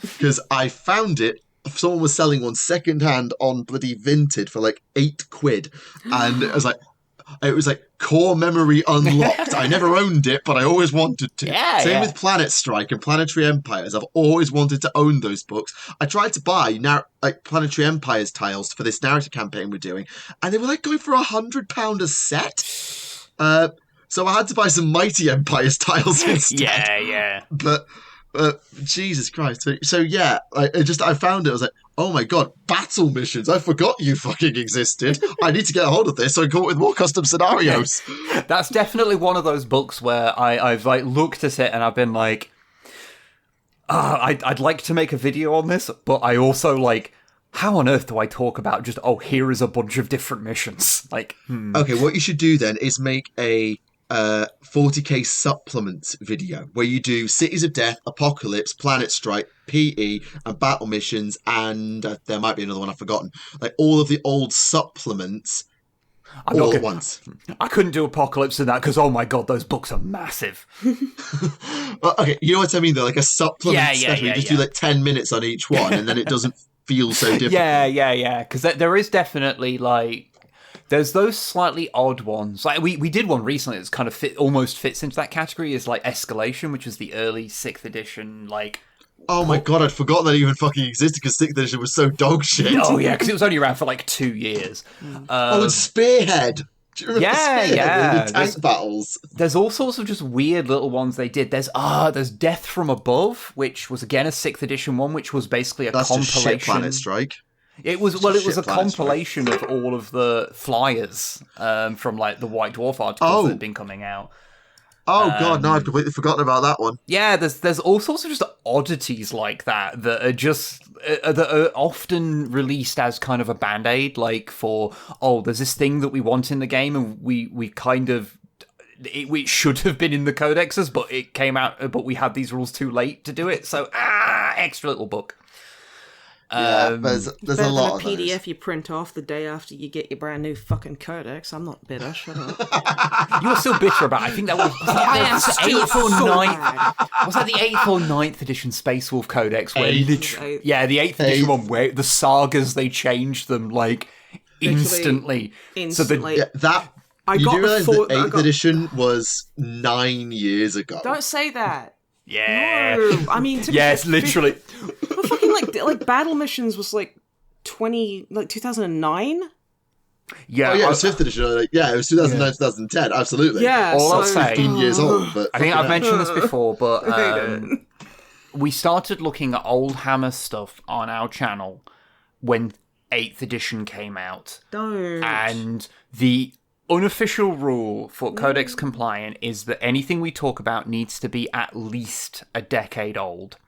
because I found it. Someone was selling one secondhand on bloody Vinted for like £8, and it was like core memory unlocked. I never owned it, but I always wanted to. Same with Planet Strike and Planetary Empires. I've always wanted to own those books. I tried to buy Planetary Empires tiles for this narrative campaign we're doing, and they were like going for £100 a set. So I had to buy some Mighty Empires tiles instead. Yeah. But Jesus Christ. So yeah, I found it. I was like, oh my god, battle missions. I forgot you fucking existed. I need to get a hold of this so I can come up with more custom scenarios. That's definitely one of those books where I've like looked at it and I've been like, I'd like to make a video on this, but I also like, how on earth do I talk about just, here is a bunch of different missions? Like, Okay, what you should do then is make a 40k supplements video where you do Cities of Death, Apocalypse, Planet Strike, PE, and battle missions, and there might be another one I've forgotten. Like all of the old supplements all at once. I couldn't do Apocalypse in that because, oh my god, those books are massive. Okay, you know what I mean though? Like a supplement special. You just do like 10 minutes on each one, and then it doesn't feel so difficult. Yeah. Because there is definitely like, there's those slightly odd ones. Like we did one recently that's kind of almost fits into that category. Is like Escalation, which was the early 6th edition. Like, oh my god, I'd forgotten that even fucking existed because 6th edition was so dog shit. Oh yeah, because it was only around for like 2 years. And Spearhead. Do you remember Spearhead? The tank battles. There's all sorts of just weird little ones they did. There's Death from Above, which was again a 6th edition one, which was basically a compilation. Just shit Planet Strike. It was a compilation of all of the flyers from like the White Dwarf articles that had been coming out. Oh god, no, I've completely forgotten about that one. Yeah, there's all sorts of just oddities like that are just that are often released as kind of a band-aid, like for there's this thing that we want in the game and we kind of it should have been in the codexes, but it came out, but we had these rules too late to do it. So extra little book. Yeah, there's a lot of PDF those. you print off the day after you get your brand new fucking codex. I'm not bitter. Shut up. You're still bitter about it. I think that was the 8th or 9th. Was that the 8th or 9th edition Space Wolf Codex? Where the 8th edition one where the sagas they changed them like instantly. So that you do realise the 8th edition was 9 years ago. Don't say that. Yeah. No, I mean, yes, literally. But fucking like battle missions was like 2009. Yeah, it was 5th edition. It was 2009, 2010. Absolutely. Yeah, I'll say 15 years old. But I think I've mentioned this before, but we started looking at old Hammer stuff on our channel when 8th edition came out. Don't. And the unofficial rule for Codex Compliant is that anything we talk about needs to be at least a decade old.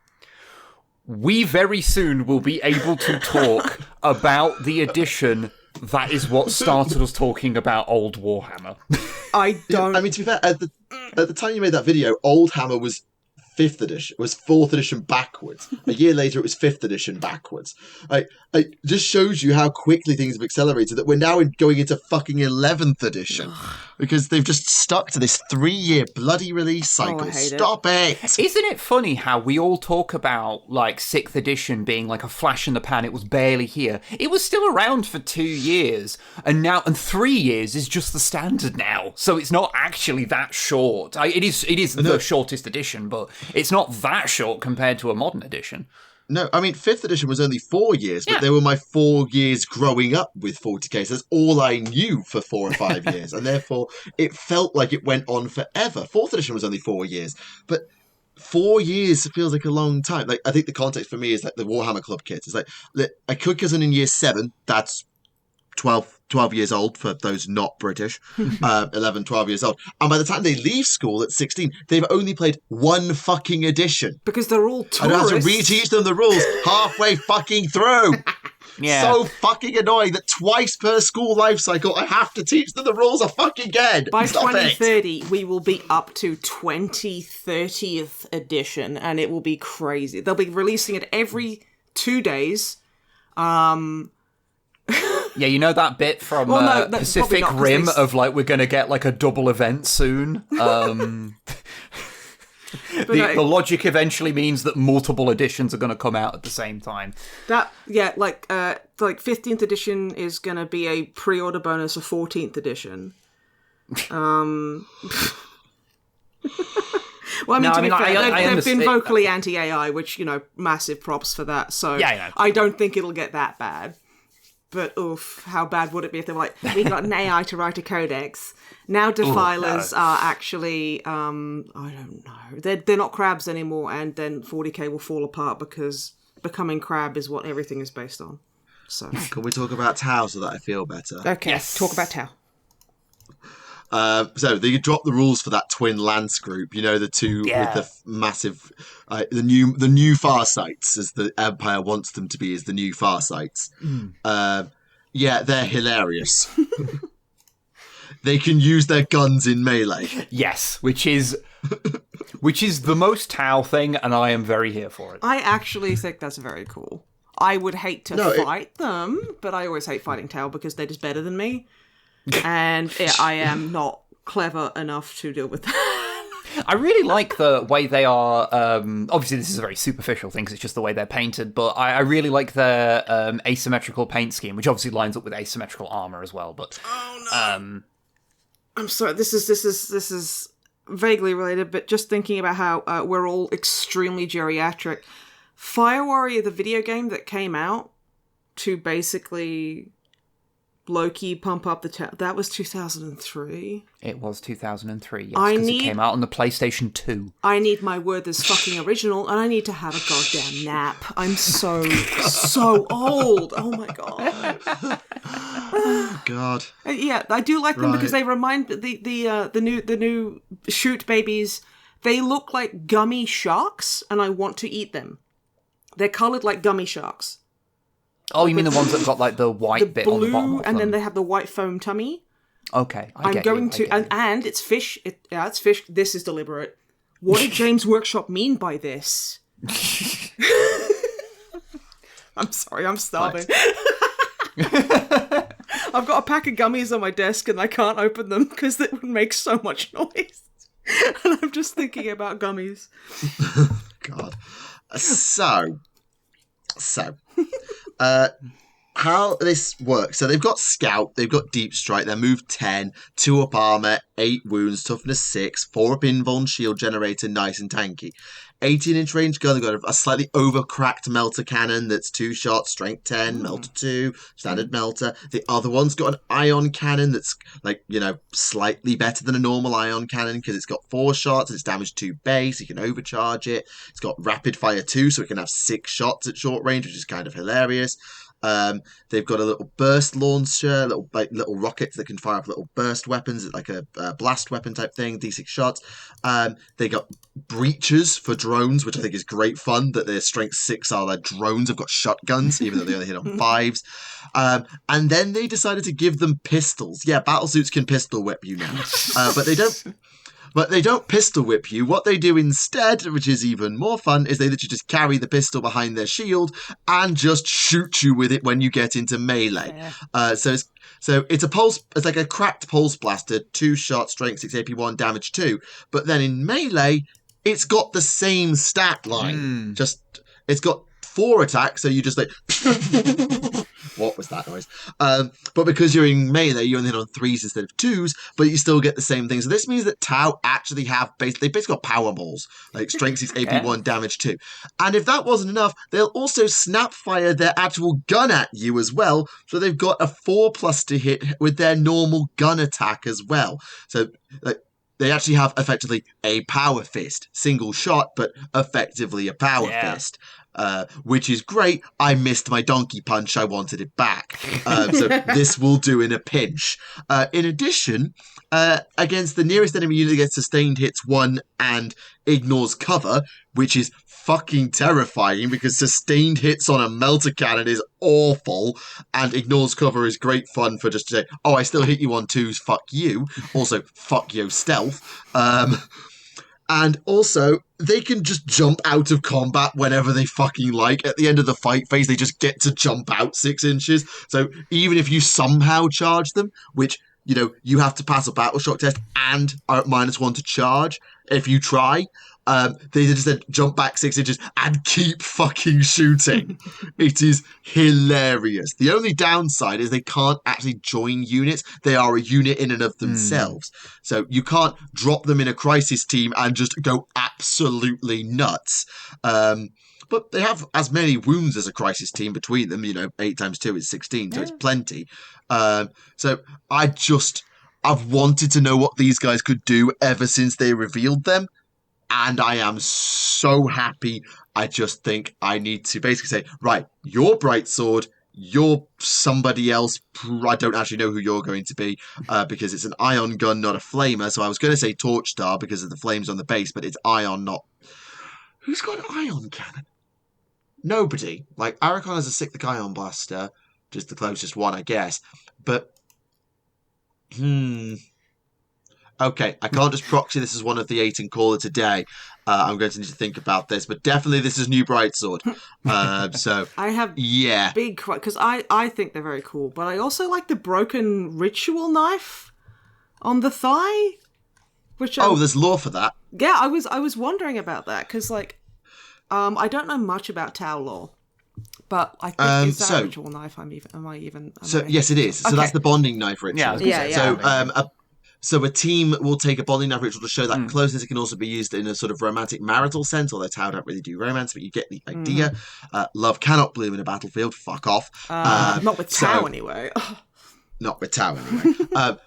We very soon will be able to talk about the edition That is what started us talking about old Warhammer. I don't. I mean, to be fair, at the time you made that video, Old Hammer was 5th edition. It was 4th edition backwards. A year later, it was 5th edition backwards. It just shows you how quickly things have accelerated that we're now going into fucking 11th edition because they've just stuck to this 3-year bloody release cycle. I hate Stop it. Isn't it funny how we all talk about like 6th edition being like a flash in the pan? It was barely here. It was still around for 2 years, and 3 years is just the standard now. So it's not actually that short. It is the shortest edition, but it's not that short compared to a modern edition. No, I mean, 5th edition was only 4 years, but they were my 4 years growing up with 40k. So that's all I knew for 4 or 5 years. And therefore, it felt like it went on forever. 4th edition was only 4 years. But 4 years feels like a long time. Like, I think the context for me is like the Warhammer Club kids. It's like, a kid cousin in year 7, that's 12 years old for those not British, 11, 12 years old. And by the time they leave school at 16, they've only played 1 fucking edition. Because they're all tourists. And I have to reteach them the rules halfway fucking through. Yeah. So fucking annoying that twice per school life cycle, I have to teach them the rules again. By Stop 2030, we will be up to 2030th edition, and it will be crazy. They'll be releasing it every 2 days. Yeah, you know that bit from Pacific Rim of like we're going to get like a double event soon. The logic eventually means that multiple editions are going to come out at the same time. Like 15th edition is going to be a pre-order bonus of 14th edition. Well, to be fair, they've been vocally anti-AI, which, massive props for that. So yeah. I don't think it'll get that bad. But oof, how bad would it be if they were like, we got an AI to write a codex. Now defilers are actually, I don't know. They're not crabs anymore, and then 40k will fall apart because becoming crab is what everything is based on. So Can we talk about Tau so that I feel better? Okay, yes. Talk about Tau. So they dropped the rules for that twin lance group. The two with the massive, the new Farsights, as the Empire wants them to be, as the new Farsights. They're hilarious. They can use their guns in melee. Yes, which is the most Tau thing, and I am very here for it. I actually think that's very cool. I would hate to fight them, but I always hate fighting Tau because they're just better than me. And I am not clever enough to deal with that. I really like the way they are. Obviously, this is a very superficial thing because it's just the way they're painted. But I really like their asymmetrical paint scheme, which obviously lines up with asymmetrical armor as well. But I'm sorry. This is vaguely related, but just thinking about how we're all extremely geriatric. Fire Warrior, the video game that came out to basically low-key pump up that was 2003. It was 2003, yes, because it came out on the PlayStation 2. I need my Werther's fucking original, and I need to have a goddamn nap. I'm so old. Oh my god. Oh god. Yeah, I do like them because they remind the new shoot babies. They look like gummy sharks, and I want to eat them. They're coloured like gummy sharks. Oh, you mean the ones that got like the white bit on the bottom of them? And then they have the white foam tummy. Okay, and it's fish. It's fish. This is deliberate. What did James Workshop mean by this? I'm sorry, I'm starving. I've got a pack of gummies on my desk and I can't open them because it would make so much noise. And I'm just thinking about gummies. God. How this works. So they've got Scout, they've got Deep Strike, they're move 10, 2 up armor, 8 wounds, toughness 6, 4 up invuln, shield generator, nice and tanky. 18-inch range gun, they've got a slightly overcracked melter cannon that's 2 shots, strength 10, melter 2, standard melter. The other one's got an ion cannon that's slightly better than a normal ion cannon because it's got 4 shots, it's damage 2 base, you can overcharge it. It's got rapid fire 2, so it can have 6 shots at short range, which is kind of hilarious. They've got a little burst launcher, little rockets that can fire up little burst weapons, like a blast weapon type thing, D6 shots. They got breaches for drones, which I think is great fun, that their strength 6 are like drones have got shotguns, even though they only hit on 5s. And then they decided to give them pistols. Yeah, battlesuits can pistol whip you now. But they don't pistol whip you. What they do instead, which is even more fun, is they literally just carry the pistol behind their shield and just shoot you with it when you get into melee. So it's a pulse. It's like a cracked pulse blaster, 2 shots, strength 6, AP 1, damage 2. But then in melee, it's got the same stat line. It's got 4 attacks, so you just like. What was that noise? But because you're in melee, you only hit on 3s instead of 2s, but you still get the same thing. So this means that Tau actually have they basically got power balls, like strength 6, AP 1, damage 2. And if that wasn't enough, they'll also snap fire their actual gun at you as well. So they've got a 4+ to hit with their normal gun attack as well. So they actually have effectively a power fist, single shot, but effectively a power fist. Which is great. I missed my donkey punch. I wanted it back. So this will do in a pinch. In addition, against the nearest enemy unit gets sustained hits 1 and ignores cover, which is fucking terrifying because sustained hits on a melter cannon is awful and ignores cover is great fun for just to say, oh, I still hit you on 2s, fuck you. Also, fuck your stealth. And also, they can just jump out of combat whenever they fucking like. At the end of the fight phase, they just get to jump out 6 inches. So even if you somehow charge them, which, you have to pass a battle shock test and are at -1 to charge if you try, they just then jump back 6 inches and keep fucking shooting. It is hilarious. The only downside is they can't actually join units. They are a unit in and of themselves. So you can't drop them in a crisis team and just go absolutely nuts. But they have as many wounds as a crisis team between them. 8 times 2 is 16, so it's plenty. So I've wanted to know what these guys could do ever since they revealed them. And I am so happy. I just think I need to basically say, right, you're Bright Sword, you're somebody else. I don't actually know who you're going to be because it's an ion gun, not a flamer. So I was going to say Torch Star because of the flames on the base, but it's ion, not... Who's got an ion cannon? Nobody. Like, Arachon has a cyclic ion blaster, just the closest one, I guess. But, okay, I can't just proxy this as one of the 8 and call it a day. I'm going to need to think about this, but definitely this is new Brightsword. So I have big because I think they're very cool, but I also like the broken ritual knife on the thigh. There's lore for that. Yeah, I was wondering about that because I don't know much about Tau lore. But I think is that a ritual knife? Yes, it is. So that's the bonding knife ritual. Yeah. So a team will take a bonding knife ritual to show that closeness. It can also be used in a sort of romantic marital sense, although Tau don't really do romance, but you get the idea. Love cannot bloom in a battlefield. Fuck off. Not with Tau anyway. Not with Tau anyway.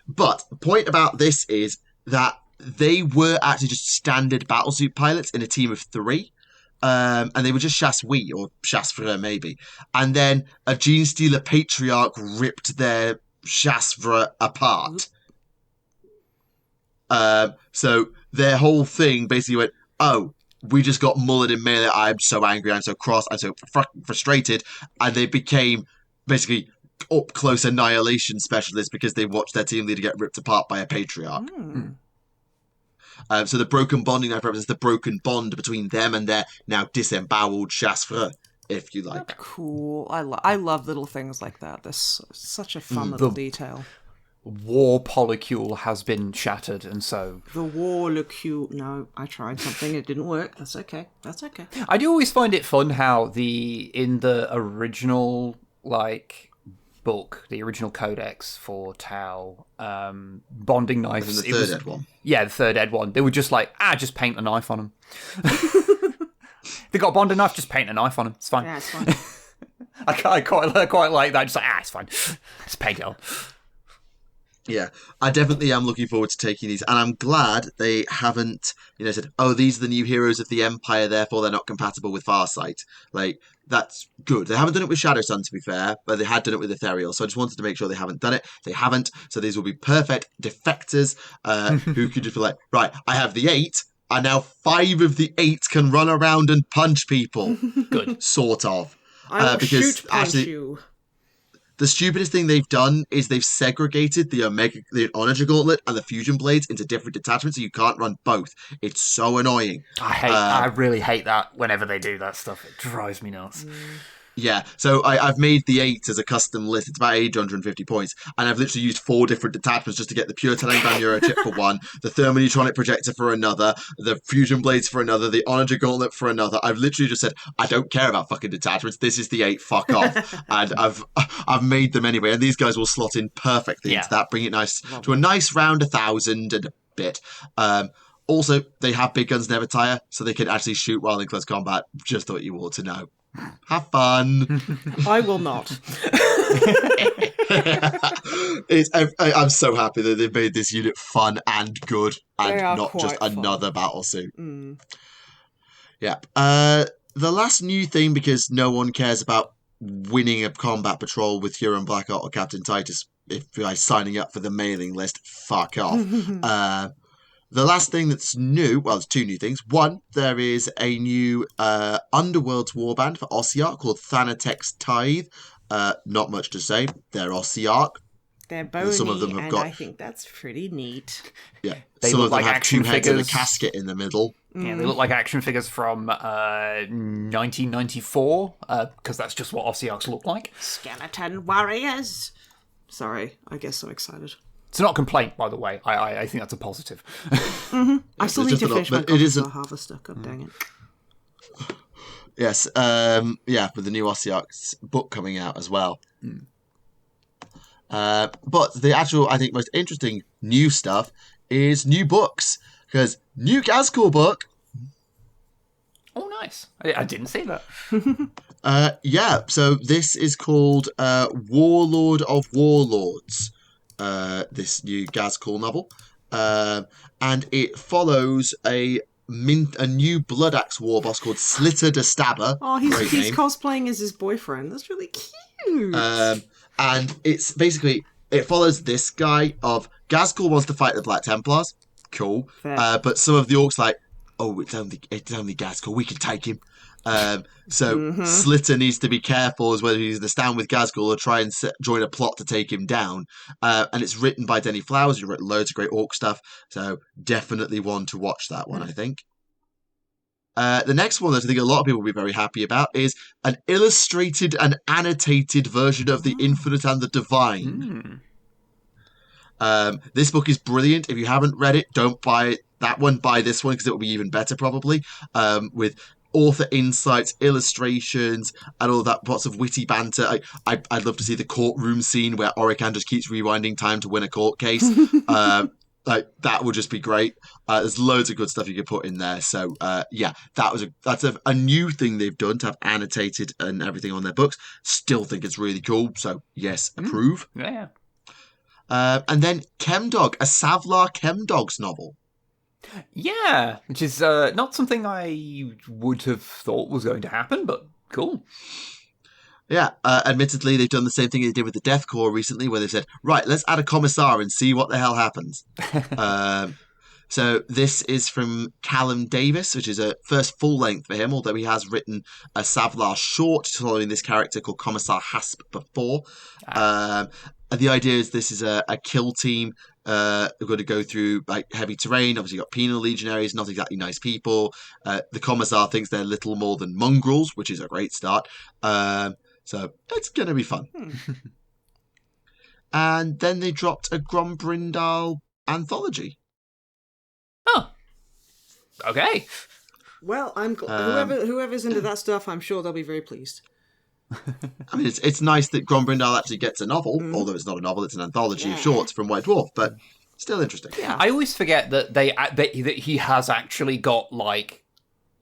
But the point about this is that they were actually just standard battlesuit pilots in a team of 3. And they were just Chasse-Oui, or Chasse-Freux maybe. And then a Gene Stealer Patriarch ripped their Chasse-Freux apart. So their whole thing basically went, oh, we just got mullered in melee. I'm so angry. I'm so cross. I'm so frustrated. And they became basically up close annihilation specialists because they watched their team leader get ripped apart by a patriarch. So the broken bonding knife represents the broken bond between them and their now disemboweled Chasse-Freux, if you like. That's cool. I love little things like that. There's such a fun little detail. War polycule has been shattered, and so... The warlicule... No, I tried something, it didn't work. That's okay. I do always find it fun how in the original, book, the original codex for Tau, bonding knives... The third ed one. Yeah, the third ed one. They were just just paint a knife on them. They got a bonding knife, just paint a knife on them. It's fine. Yeah, it's fine. I quite like that. Just it's fine. Just paint it on. Yeah, I definitely am looking forward to taking these, and I'm glad they haven't, said, "Oh, these are the new heroes of the Empire, therefore they're not compatible with Farsight." Like, that's good. They haven't done it with Shadow Sun, to be fair, but they had done it with Ethereal, so I just wanted to make sure they haven't done it. They haven't, so these will be perfect defectors who could just be like, right, I have the 8, and now 5 of the 8 can run around and punch people. Good. Sort of. I will because shoot punch actually, you. the stupidest thing they've done is they've segregated the Onager Gauntlet and the Fusion Blades into different detachments, so you can't run both. It's so annoying. I really hate that whenever they do that stuff. It drives me nuts. Yeah, so I've made the 8 as a custom list. It's about 850 points, and I've literally used 4 different detachments just to get the Pure Tenenbaum Euro chip for one, the Thermoneutronic Projector for another, the Fusion Blades for another, the Onager Gauntlet for another. I've literally just said, I don't care about fucking detachments. This is the 8. Fuck off. And I've made them anyway, and these guys will slot in perfectly into that, bring it nice to a nice round 1,000 and a bit. Also, they have big guns never tire, so they can actually shoot while in close combat. Just thought you ought to know. Have fun. I will not. I'm so happy that they've made this unit fun and good and not just fun. another battle suit. Yeah. The last new thing, because no one cares about winning a combat patrol with Huron Blackheart or Captain Titus if you're signing up for the mailing list, fuck off. The last thing that's new, well, there's 2 new things. One, there is a new Underworlds warband for Ossiarch called Thanatek's Tithe. Not much to say. They're Ossiarch. They're bony, some of them have got, I think that's pretty neat. Yeah, they some look of them like have action 2 heads figures. and a casket in the middle. Yeah, they look like action figures from 1994, because that's just what Ossiarchs look like. Skeleton warriors. Sorry, I get so excited. It's not a complaint, by the way. I think that's a positive. I still need to finish my Corsairs Harvester. God dang it. Yes, with the new Ossiarchs book coming out as well. But the actual, I think, most interesting new stuff is new books. Because new Gazcool book. Oh, nice. I didn't see that. So this is called Warlord of Warlords. This new Gazcool novel, and it follows a new Blood Axe war boss called Slitter the Stabber. Oh, he's cosplaying as his boyfriend. That's really cute. And it's basically, it follows this guy of Gazcool wants to fight the Black Templars. Cool. But some of the orcs like, oh, it's only Gazcool. We can take him. Slitter needs to be careful as whether he's going to stand with Gazcool or try and join a plot to take him down. And it's written by Denny Flowers, who wrote loads of great orc stuff. So definitely one to watch that one, I think. The next one that I think a lot of people will be very happy about is an illustrated and annotated version of The Infinite and the Divine. This book is brilliant. If you haven't read it, don't buy that one. Buy this one because it will be even better probably. With author insights, illustrations, and all that, lots of witty banter. I'd love to see the courtroom scene where Orican just keeps rewinding time to win a court case. That would just be great. There's loads of good stuff you could put in there. So that's a new thing they've done to have annotated and everything on their books. Still think it's really cool. So yes, approve. Yeah. And then Chemdog, a Savlar Chemdogs novel. Yeah, which is not something I would have thought was going to happen, but cool. Yeah, admittedly, they've done the same thing they did with the Death Corps recently, where they said, right, let's add a commissar and see what the hell happens. So this is from Callum Davis, which is a first full length for him, although he has written a Savlar short following this character called Commissar Hasp before. And the idea is this is a kill team. They're going to go through heavy terrain. Obviously, you've got penal legionaries, not exactly nice people. The Commissar thinks they're little more than mongrels, which is a great start. So it's going to be fun. And then they dropped a Grombrindal anthology. Oh, okay. Well, I'm whoever's into that stuff, I'm sure they'll be very pleased. I mean, it's nice that Grombrindal actually gets a novel, although it's not a novel; it's an anthology of shorts from White Dwarf, but still interesting. Yeah. I always forget that that he has actually got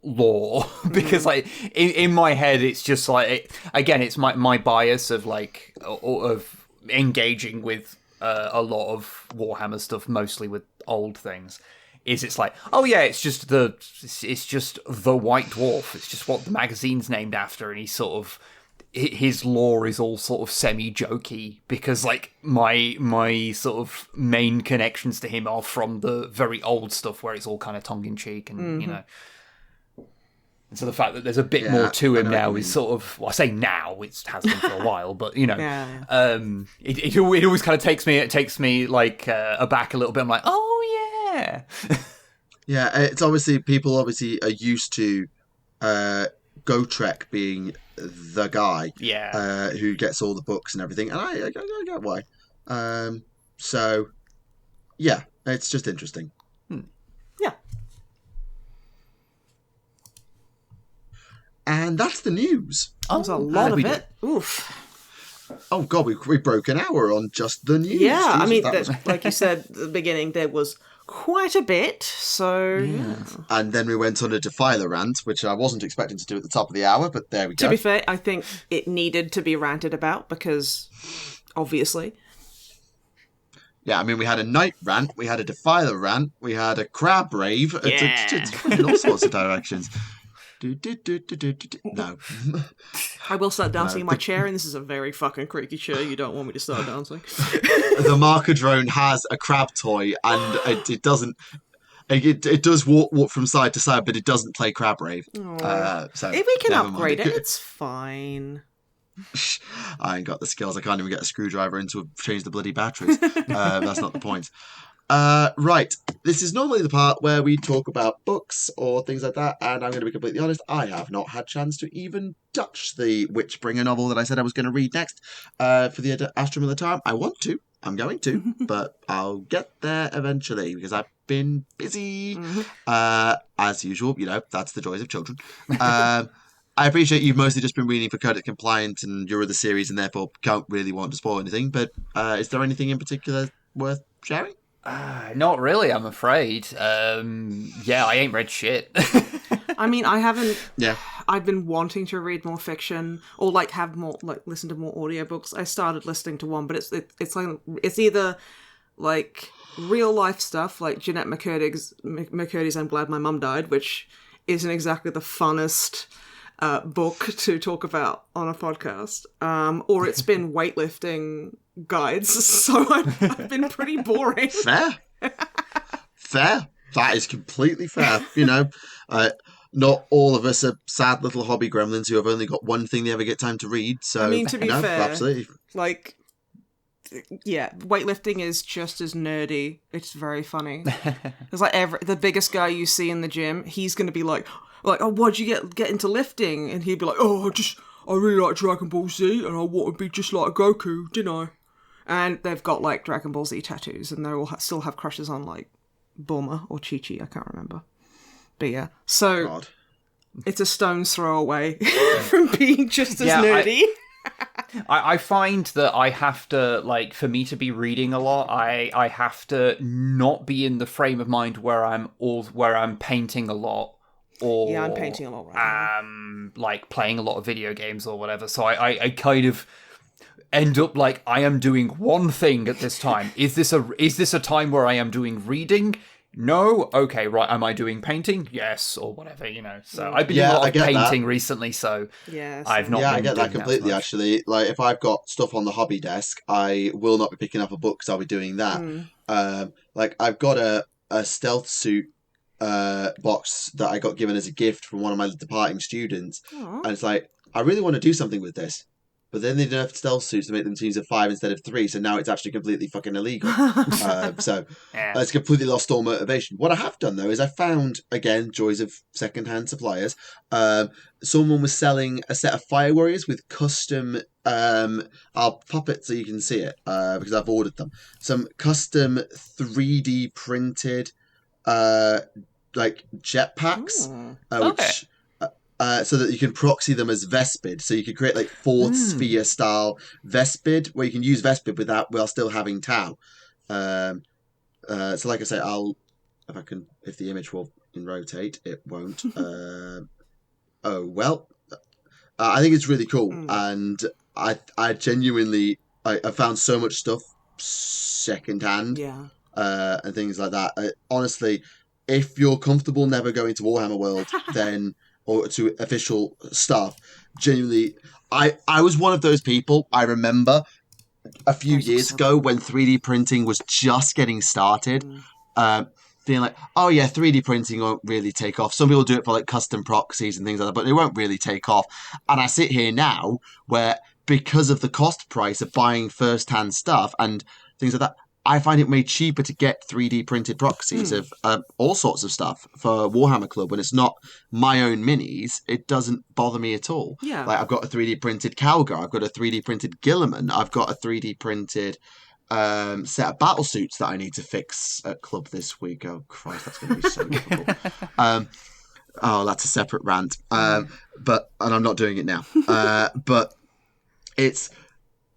lore because in my head it's just it's my bias of of engaging with a lot of Warhammer stuff, mostly with old things, is it's like, oh yeah, it's just the White Dwarf. It's just what the magazine's named after, and he's sort of, his lore is all sort of semi-jokey because like my sort of main connections to him are from the very old stuff where it's all kind of tongue-in-cheek and you know. And so the fact that there's a bit more to him now is sort of, well, I say now, it has been for a while, but you know, it always kind of takes me like aback a little bit. I'm like, oh yeah. Yeah, it's obviously, people obviously are used to Gotrek being the guy who gets all the books and everything, and I get why. So yeah, it's just interesting. Yeah. And that's the news. There's a lot of it. Oof. Oh god, we broke an hour on just the news. Yeah, Jesus, I mean, like you said at the beginning, there was quite a bit, so... Yeah. And then we went on a Defiler rant, which I wasn't expecting to do at the top of the hour, but there we go. To be fair, I think it needed to be ranted about, because, obviously... Yeah, I mean, we had a Knight rant, we had a Defiler rant, we had a Crab rave. It's in all sorts of directions. No. I will start dancing in my chair, and this is a very fucking creaky chair. You don't want me to start dancing. The marker drone has a crab toy, and it doesn't. It does walk from side to side, but it doesn't play crab rave. So if we can upgrade it, it's fine. I ain't got the skills. I can't even get a screwdriver in to change the bloody batteries. That's not the point. Right, this is normally the part where we talk about books or things like that, and I'm going to be completely honest, I have not had chance to even touch the Witchbringer novel that I said I was going to read next for the Astrum of the Time. I want to, I'm going to, but I'll get there eventually because I've been busy. As usual, you know, that's the joys of children. I appreciate you've mostly just been reading for Code Compliant and your other series and therefore don't really want to spoil anything, but is there anything in particular worth sharing? Not really, I'm afraid. Yeah, I ain't read shit. I mean, I haven't... Yeah. I've been wanting to read more fiction or like have more, like listen to more audiobooks. I started listening to one, but it's like, it's either like real life stuff like Jeanette McCurdy's I'm Glad My Mum Died, which isn't exactly the funnest book to talk about on a podcast, or it's been weightlifting guides, so I've been pretty boring. Fair. That is completely fair. You know, not all of us are sad little hobby gremlins who have only got one thing they ever get time to read. So, I mean, to be fair, absolutely. Like, yeah, weightlifting is just as nerdy. It's very funny. It's like the biggest guy you see in the gym, he's going to be like, oh, why'd you get into lifting? And he'd be like, oh, I really like Dragon Ball Z, and I want to be just like Goku, didn't I? And they've got like Dragon Ball Z tattoos, and they all still have crushes on like Bulma or Chi-Chi, I can't remember. But yeah, so God. It's a stone's throw away from being just as nerdy. I find that I have to, like, for me to be reading a lot, I have to not be in the frame of mind where I'm painting a lot. Or, yeah, I'm painting a lot right now. Like playing a lot of video games or whatever. So I kind of end up like I am doing one thing at this time. Is this a time where I am doing reading? No. Okay, right. Am I doing painting? Yes, or whatever, you know. So I've been doing a lot of painting recently. So yeah, I've not. Yeah, I get that completely. Actually, like if I've got stuff on the hobby desk, I will not be picking up a book because I'll be doing that. Like I've got a stealth suit box that I got given as a gift from one of my departing students. Aww. And it's like, I really want to do something with this. But then they nerfed stealth suits to make them teams of 5 instead of 3, so now it's actually completely fucking illegal. So it's completely lost all motivation. What I have done, though, is I found, again, joys of second-hand suppliers. Someone was selling a set of Fire Warriors with custom... I'll pop it so you can see it, because I've ordered them. Some custom 3D printed... like jetpacks, which so that you can proxy them as Vespid. So you could create like fourth sphere style Vespid, where you can use Vespid without while still having Tau. So like I say, if the image will rotate, it won't. Oh well, I think it's really cool, and I genuinely I found so much stuff secondhand. Yeah. And things like that. Honestly, if you're comfortable never going to Warhammer World, then or to official stuff, genuinely, I was one of those people. I remember a few years ago when 3D printing was just getting started, being like, oh yeah, 3D printing won't really take off. Some people do it for like custom proxies and things like that, but it won't really take off. And I sit here now where, because of the cost price of buying first-hand stuff and things like that, I find it made cheaper to get 3D printed proxies of all sorts of stuff for Warhammer Club. When it's not my own minis, it doesn't bother me at all. Yeah. Like, I've got a 3D printed Calgar, I've got a 3D printed Gilliman, I've got a 3D printed set of battle suits that I need to fix at Club this week. Oh, Christ, that's going to be so difficult. Oh, that's a separate rant. And I'm not doing it now. But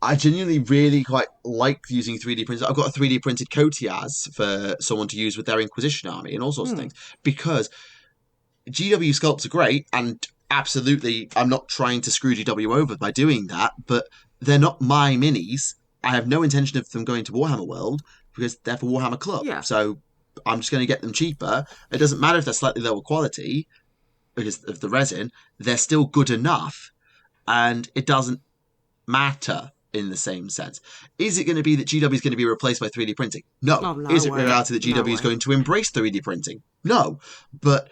I genuinely really quite like using 3D printers. I've got a 3D printed Cotias for someone to use with their Inquisition army and all sorts of things. Because GW sculpts are great, and absolutely, I'm not trying to screw GW over by doing that, but they're not my minis. I have no intention of them going to Warhammer World because they're for Warhammer Club. Yeah. So I'm just going to get them cheaper. It doesn't matter if they're slightly lower quality because of the resin. They're still good enough, and it doesn't matter in the same sense. Is it going to be that GW is going to be replaced by 3D printing? No. Oh, no Is it way. reality that GW is going to embrace 3D printing? No. But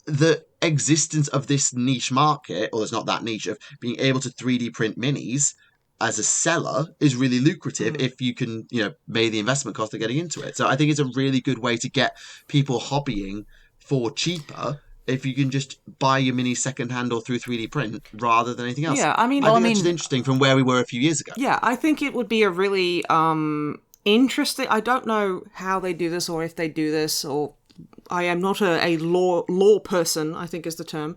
the existence of this niche market, or it's not that niche, of being able to 3D print minis as a seller is really lucrative if you can, pay the investment cost of getting into it. So I think it's a really good way to get people hobbying for cheaper if you can just buy your mini secondhand or through 3D print rather than anything else. Yeah, I think that's just interesting from where we were a few years ago. Yeah, I think it would be a really interesting... I don't know how they do this or if they do this, or I am not a law person, I think is the term.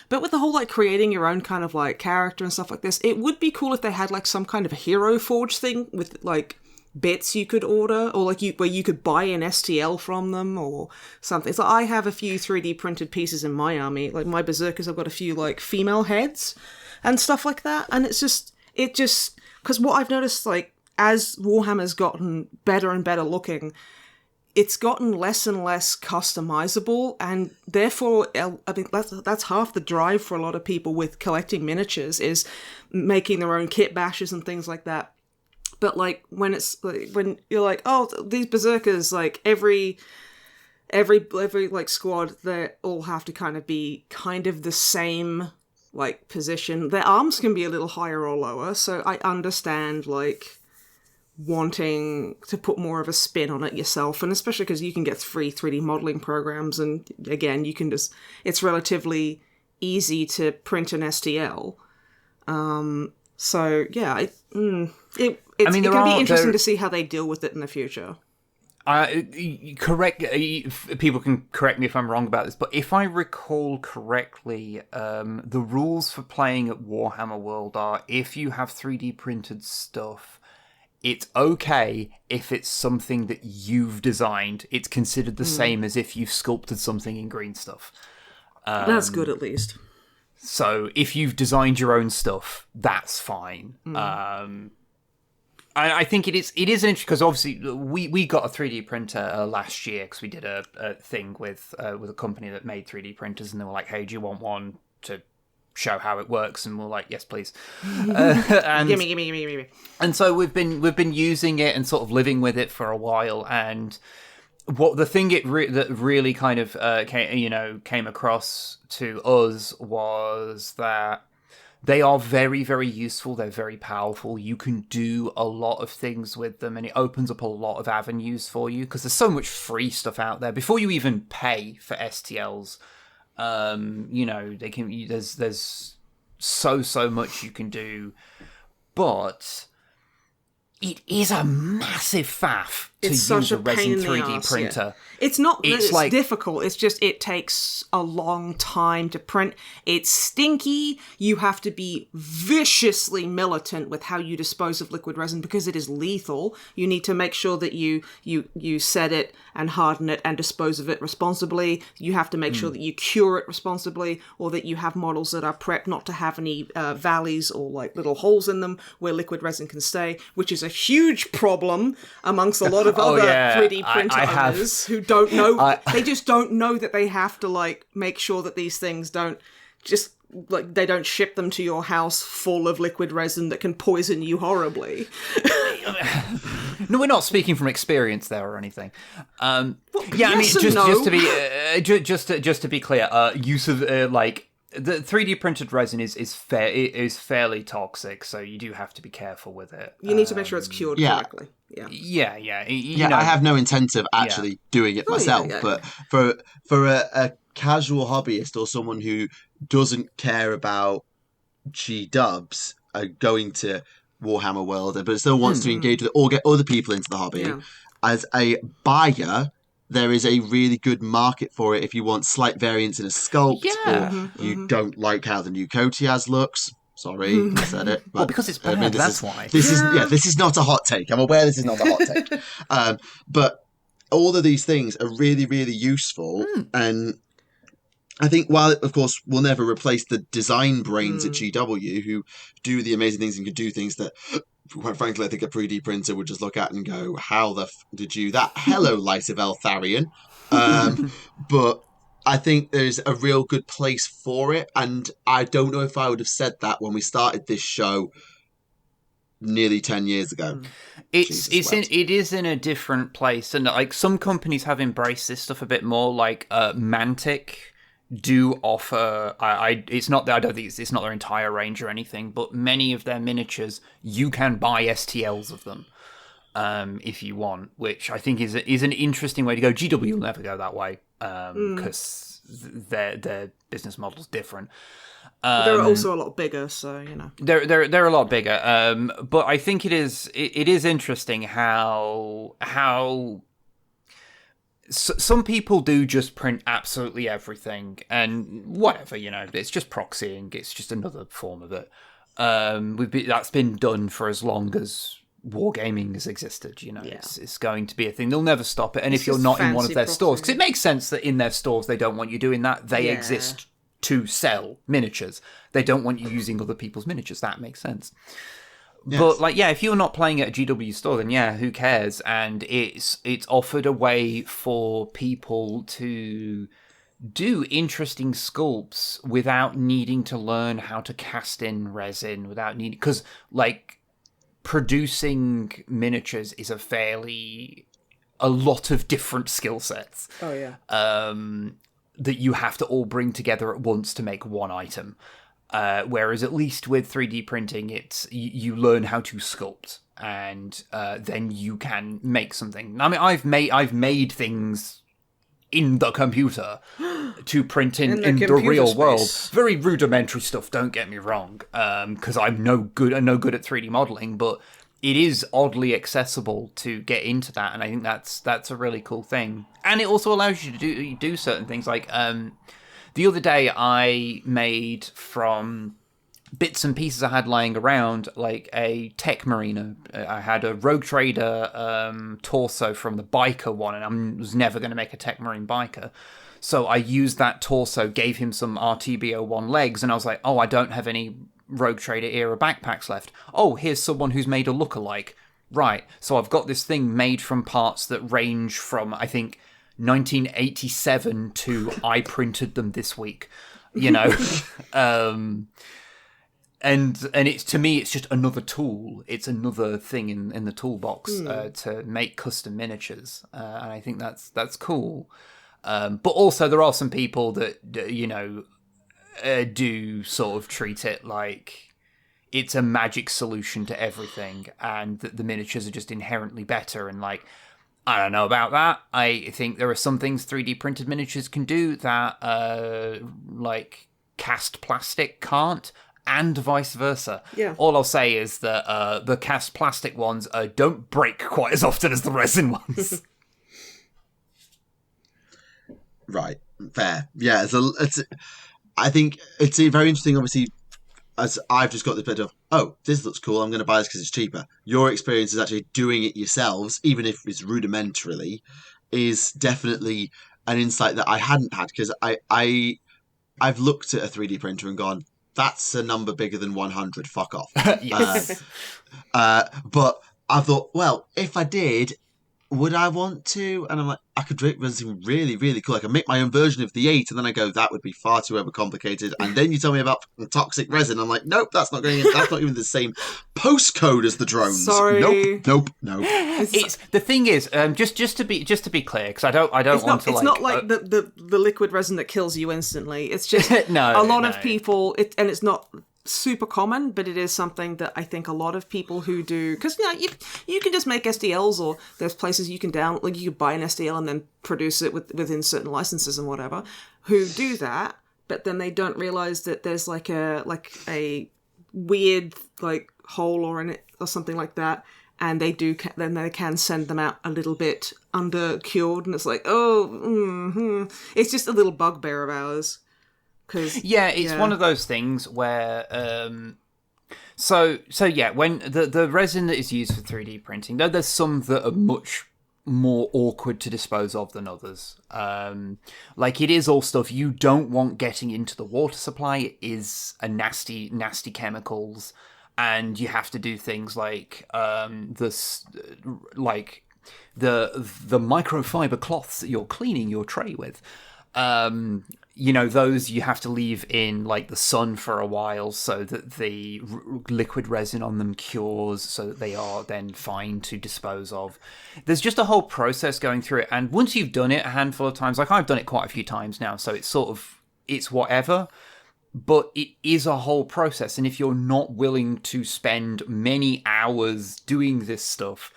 But with the whole, creating your own kind of, character and stuff like this, it would be cool if they had, some kind of a Hero Forge thing with, bits you could order, or where you could buy an STL from them or something. So I have a few 3D printed pieces in my army. Like my Berserkers, I've got a few female heads and stuff like that. And it just because what I've noticed, as Warhammer's gotten better and better looking, it's gotten less and less customizable, and therefore, I think that's half the drive for a lot of people with collecting miniatures is making their own kit bashes and things like that. But when it's when you're like, oh, these Berserkers, every squad, they all have to kind of be kind of the same position. Their arms can be a little higher or lower, so I understand wanting to put more of a spin on it yourself, and especially because you can get free 3D modeling programs, and again, you can it's relatively easy to print an STL. So yeah, it's going to be interesting to see how they deal with it in the future. People can correct me if I'm wrong about this, but if I recall correctly, the rules for playing at Warhammer World are if you have 3D printed stuff, it's okay if it's something that you've designed. It's considered the same as if you've sculpted something in green stuff. That's good, at least. So if you've designed your own stuff, that's fine. I think it is an interesting, because obviously we got a 3D printer last year because we did a thing with a company that made 3D printers, and they were like, hey, do you want one to show how it works? And we're like, yes, please. And Gimme. And so we've been using it and sort of living with it for a while, and what the thing that really kind of came across to us was that they are very, very useful. They're very powerful. You can do a lot of things with them, and it opens up a lot of avenues for you because there's so much free stuff out there before you even pay for STLs. They can. There's so much you can do, but it is a massive faff It's use such a a pain resin in the 3D ass, printer. It's not that It's it's like- difficult, it's just it takes a long time to print. It's stinky. You have to be viciously militant with how you dispose of liquid resin because it is lethal. You need to make sure that you set it and harden it and dispose of it responsibly. You have to make sure that you cure it responsibly, or that you have models that are prepped not to have any valleys or like little holes in them where liquid resin can stay, which is a huge problem amongst a lot of other 3D printer owners who don't know. They just don't know that they have to like make sure that these things don't just like they don't ship them to your house full of liquid resin that can poison you horribly. No, we're not speaking from experience there or anything. Yeah, yes, I mean, no. just to be clear, use of like the 3D printed resin is fairly toxic, so you do have to be careful with it. You need to make sure it's cured correctly. Yeah. You know, I have no intent of actually doing it myself, but for a casual hobbyist or someone who doesn't care about G-dubs going to Warhammer World, but still wants to engage with it or get other people into the hobby, as a buyer, there is a really good market for it if you want slight variance in a sculpt, or you don't like how the new Kotias looks. Sorry, I said it. But, well, because it's bad, that's why. This is not a hot take. I'm aware this is not a hot take. But all of these things are really, really useful. And I think while it, of course, will never replace the design brains at GW who do the amazing things and can do things that, quite frankly, I think a 3D printer would just look at and go, how the did you that? Hello, Light of Eltharion. But I think there's a real good place for it. And I don't know if I would have said that when we started this show nearly 10 years ago. It is in a different place. And like some companies have embraced this stuff a bit more, like Mantic do offer I don't think it's not their entire range or anything, but many of their miniatures you can buy STLs of them if you want, which I think is an interesting way to go. GW will never go that way because their business model's different. They're also a lot bigger, so you know they're a lot bigger. But I think it is interesting how some people do just print absolutely everything and whatever, you know, it's just proxying. It's just another form of it. That's been done for as long as wargaming has existed, you know. It's going to be a thing. They'll never stop it. And if you're not in one of their stores, because it makes sense that in their stores they don't want you doing that. They exist to sell miniatures. They don't want you using other people's miniatures. That makes sense. Yes. But like, if you're not playing at a GW store, then who cares? And it's offered a way for people to do interesting sculpts without needing to learn how to cast in resin, because like producing miniatures is a lot of different skill sets. Oh yeah. That you have to all bring together at once to make one item. Whereas at least with 3D printing, it's you learn how to sculpt, and then you can make something. I mean, I've made things in the computer to print in the real space. world. Very rudimentary stuff. Don't get me wrong, because I'm no good at 3D modeling, but it is oddly accessible to get into that, and I think that's a really cool thing. And it also allows you to do certain things like. The other day, I made from bits and pieces I had lying around, like a tech marina. I had a Rogue Trader torso from the biker one, and I was never going to make a tech marine biker. So I used that torso, gave him some RTB01 legs, and I was like, oh, I don't have any Rogue Trader era backpacks left. Oh, here's someone who's made a lookalike. Right, so I've got this thing made from parts that range from, I think, 1987 to I printed them this week, you know. And it's, to me, it's just another tool. It's another thing in the toolbox to make custom miniatures, and I think that's cool. But also there are some people that you know do sort of treat it like it's a magic solution to everything, and that the miniatures are just inherently better. And like, I don't know about that. I think there are some things 3D printed miniatures can do that like cast plastic can't. and vice versa. Yeah. All I'll say is that the cast plastic ones don't break quite as often as the resin ones. Right, fair. Yeah, I think it's very interesting, obviously, as I've just got this bit of, oh, this looks cool, I'm going to buy this because it's cheaper. Your experience is actually doing it yourselves, even if it's rudimentarily, is definitely an insight that I hadn't had, because I've looked at a 3D printer and gone, that's a number bigger than 100, fuck off. Yes. But I thought, well, if I did, would I want to? And I'm like, I could make something really, really cool. I can make my own version of the 8, and then I go, that would be far too overcomplicated. And then you tell me about toxic resin. I'm like, nope, that's not going in. That's not even the same postcode as the drones. Sorry. Nope. It's the thing is, just to be clear, because I don't want to. It's not like the liquid resin that kills you instantly. It's just no, a lot of people, and it's not super common, but it is something that I think a lot of people who do, because you can just make SDLs, or there's places you can like you could buy an SDL and then produce it within certain licenses and whatever, who do that, but then they don't realize that there's like a weird like hole or in it or something like that, and then they can send them out a little bit under cured, and it's like, it's just a little bugbear of ours. It's one of those things where so when the resin that is used for 3D printing, though there's some that are much more awkward to dispose of than others. Like, it is all stuff you don't want getting into the water supply. It is a nasty chemicals, and you have to do things like the microfiber cloths that you're cleaning your tray with. Those you have to leave in like the sun for a while so that the liquid resin on them cures, so that they are then fine to dispose of. There's just a whole process going through it, and once you've done it a handful of times, like I've done it quite a few times now, so it's whatever, but it is a whole process, and if you're not willing to spend many hours doing this stuff,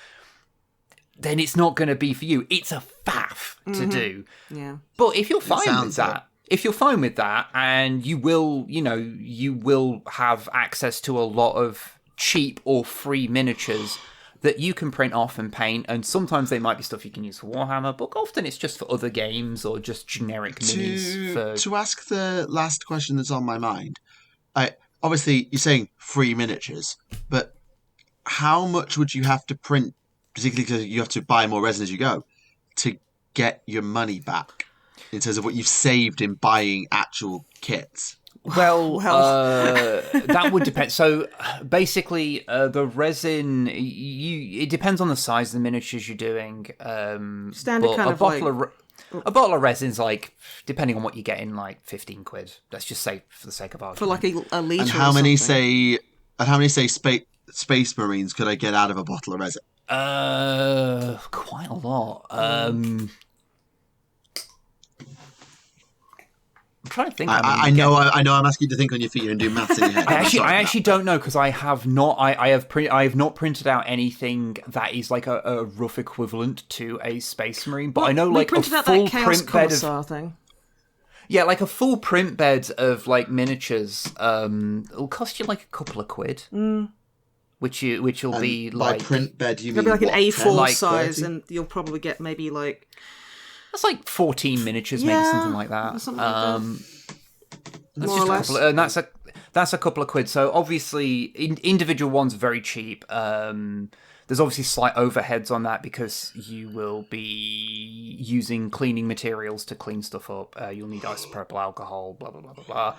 then it's not going to be for you. It's a faff to do. Yeah. But if you're fine with that, and you will have access to a lot of cheap or free miniatures that you can print off and paint, and sometimes they might be stuff you can use for Warhammer, but often it's just for other games or just generic minis. To ask the last question that's on my mind, obviously you're saying free miniatures, but how much would you have to print, particularly because you have to buy more resin as you go, to get your money back in terms of what you've saved in buying actual kits? Well, that would depend. So basically, the resin, it depends on the size of the miniatures you're doing. Standard kind of a bottle of resin's like, depending on what you're getting, like 15 quid. Let's just say, for the sake of argument. For like a litre. And how many say Space Marines could I get out of a bottle of resin? Quite a lot. I'm trying to think. I know I'm asking you to think on your feet and do maths in your head. I actually don't know, because I have not. I have not printed out anything that is like a rough equivalent to a Space Marine. But I know like a full print bed of thing. Yeah, like a full print bed of like miniatures. It'll cost you like a couple of quid. Which will be like, by print bed you mean mean like an A4 like size, 30? and you'll probably get maybe like, that's like 14 miniatures, maybe something like that. Something like that's more or less. And that's a couple of quid. So obviously, individual ones are very cheap. There's obviously slight overheads on that because you will be using cleaning materials to clean stuff up. You'll need isopropyl alcohol, blah blah blah blah blah.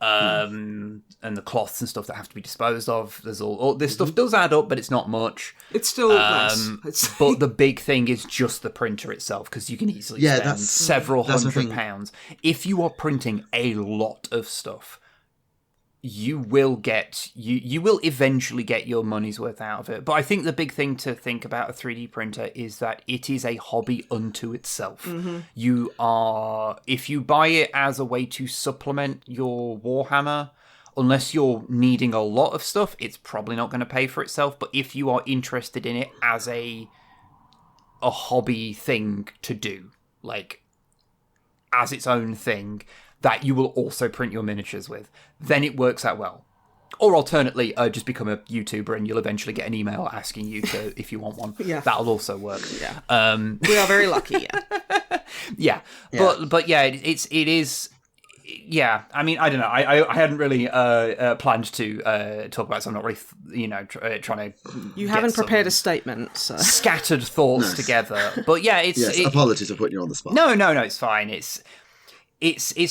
And the cloths and stuff that have to be disposed of. There's all this stuff does add up, but it's not much. It's still less. But the big thing is just the printer itself, because you can easily spend several £100. If you are printing a lot of stuff, you will eventually get your money's worth out of it. But I think the big thing to think about a 3D printer is that it is a hobby unto itself. If you buy it as a way to supplement your Warhammer, unless you're needing a lot of stuff, it's probably not going to pay for itself. But if you are interested in it as a hobby thing to do, like as its own thing, that you will also print your miniatures with, then it works out well. Or alternately, just become a YouTuber and you'll eventually get an email asking you if you want one. Yeah. That'll also work. Yeah. We are very lucky, yeah. But yeah, it is. Yeah, I mean, I don't know. I hadn't really planned to talk about it, so I'm not really, trying to. You haven't prepared a statement, so. Scattered thoughts together, but yeah, it's. Yes, apologies for putting you on the spot. No, it's fine. It's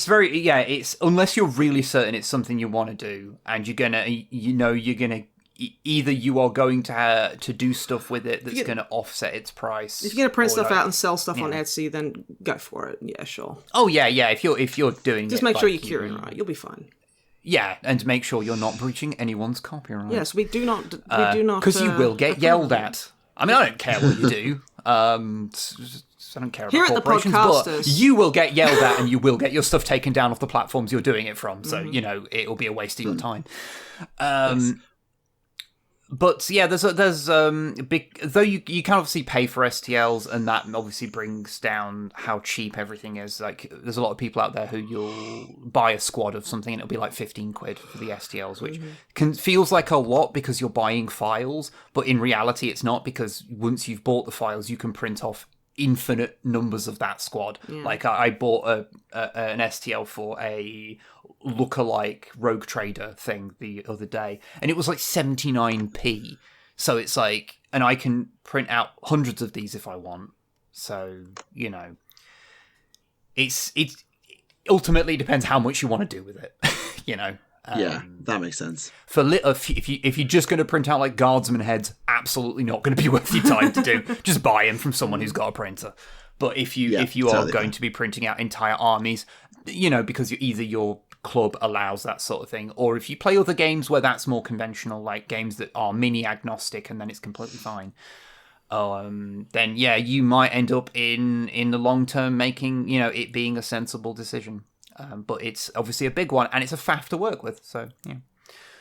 very it's unless you're really certain it's something you want to do, and you're gonna either you are going to do stuff with it that's going to offset its price. If you're going to print stuff out and sell stuff on Etsy, then go for it. Yeah, sure. Oh yeah. If you're doing just make sure you're queuing right. You'll be fine. Yeah, and make sure you're not breaching anyone's copyright. Yes, we do not. Because you will get yelled at. I mean, I don't care what you do. I don't care about corporations, but you will get yelled at and you will get your stuff taken down off the platforms you're doing it from. So, it'll be a waste of your time. Yes. But yeah, there's big, though you can obviously pay for STLs, and that obviously brings down how cheap everything is. Like, there's a lot of people out there who you'll buy a squad of something and it'll be like 15 quid for the STLs, which feels like a lot because you're buying files, but in reality it's not, because once you've bought the files, you can print off infinite numbers of that squad. Like I bought an STL for a lookalike rogue trader thing the other day, and it was like 79p. So it's like, and I can print out hundreds of these if I want. So it's ultimately depends how much you want to do with it. Yeah, that makes sense. For if you're just going to print out like guardsman heads, absolutely not going to be worth your time to do. Just buy them from someone who's got a printer. But if you are going to be printing out entire armies, because your club allows that sort of thing, or if you play other games where that's more conventional, like games that are mini agnostic, and then it's completely fine. Then you might end up in the long term making it being a sensible decision. But it's obviously a big one, and it's a faff to work with. So, yeah.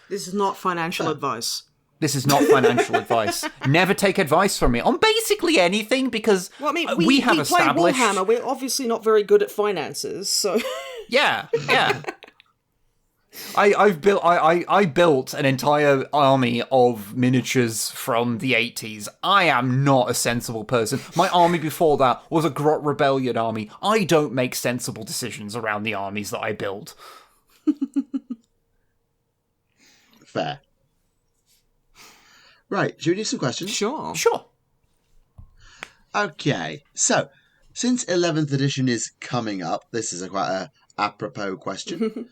This is not financial advice. This is not financial advice. Never take advice from me on basically anything, because we have established... play Warhammer. We're obviously not very good at finances, so... Yeah. I built an entire army of miniatures from the 80s. I am not a sensible person. My army before that was a Grot Rebellion army. I don't make sensible decisions around the armies that I build. Fair. Right, should we do some questions? Sure. Okay, so, since 11th edition is coming up, this is quite a apropos question.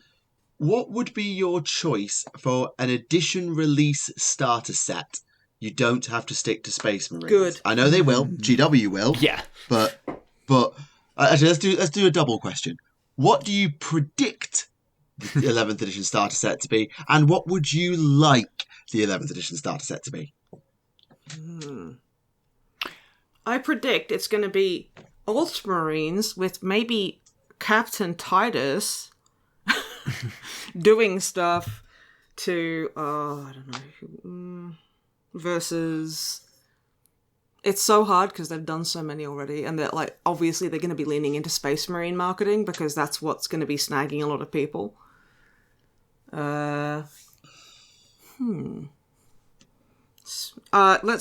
What would be your choice for an edition release starter set? You don't have to stick to Space Marines. Good. I know they will. GW will. Yeah. But actually, let's do a double question. What do you predict the 11th edition starter set to be, and what would you like the 11th edition starter set to be? I predict it's going to be Ultramarines with maybe Captain Titus doing stuff to I don't know, versus. It's so hard because they've done so many already, and they're like, obviously they're going to be leaning into Space Marine marketing because that's what's going to be snagging a lot of people. Let's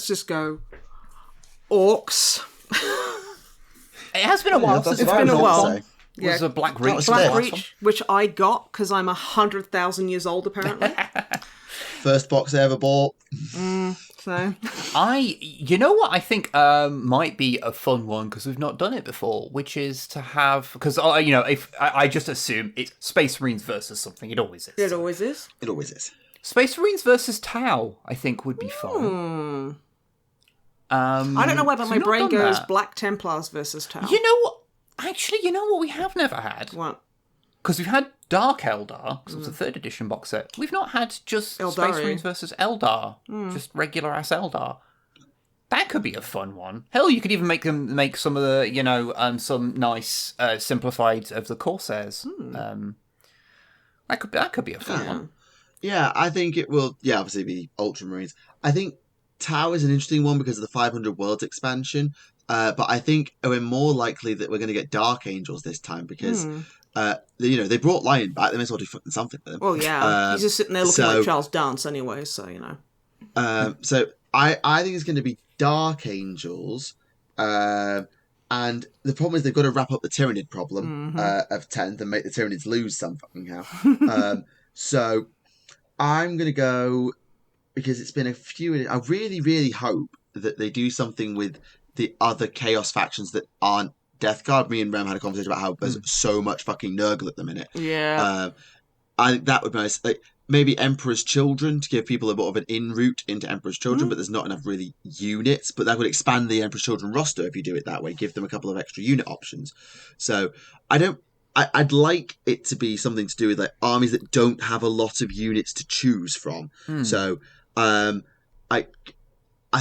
just go Orcs. It has been a while since it's been a while. Yeah, was a Black Reach. Black Reach, which I got because I'm 100,000 years old, apparently. First box I ever bought. So you know what I think might be a fun one, because we've not done it before, which is to have, because if I just assume it's Space Marines versus something, it always is. It always is. It always is. Space Marines versus Tau, I think, would be fun. I don't know why, but my brain goes that. Black Templars versus Tau. You know what? Actually, you know what we have never had? What? Because we've had Dark Eldar, because it was a 3rd edition box set. We've not had just Aeldari. Space Marines versus Eldar. Just regular ass Eldar. That could be a fun one. Hell, you could even make some of the, some nice simplified of the Corsairs. That could be a fun one. Yeah, I think it will, obviously be Ultramarines. I think Tau is an interesting one because of the 500 Worlds expansion. But I think we're more likely that we're going to get Dark Angels this time because They brought Lion back. They may as well do fucking something with him. Well, yeah, he's just sitting there looking like Charles Dance anyway. So So I think it's going to be Dark Angels, and the problem is they've got to wrap up the Tyranid problem of 10th and make the Tyranids lose some fucking how. So I'm going to go, because it's been a few. I really, really hope that they do something with the other Chaos factions that aren't Death Guard. Me and Rem had a conversation about how there's so much fucking Nurgle at the minute. Yeah. I think that would be nice. Like, maybe Emperor's Children to give people a bit of an in route into Emperor's Children, but there's not enough really units. But that would expand the Emperor's Children roster if you do it that way, give them a couple of extra unit options. So I'd like it to be something to do with like armies that don't have a lot of units to choose from. So I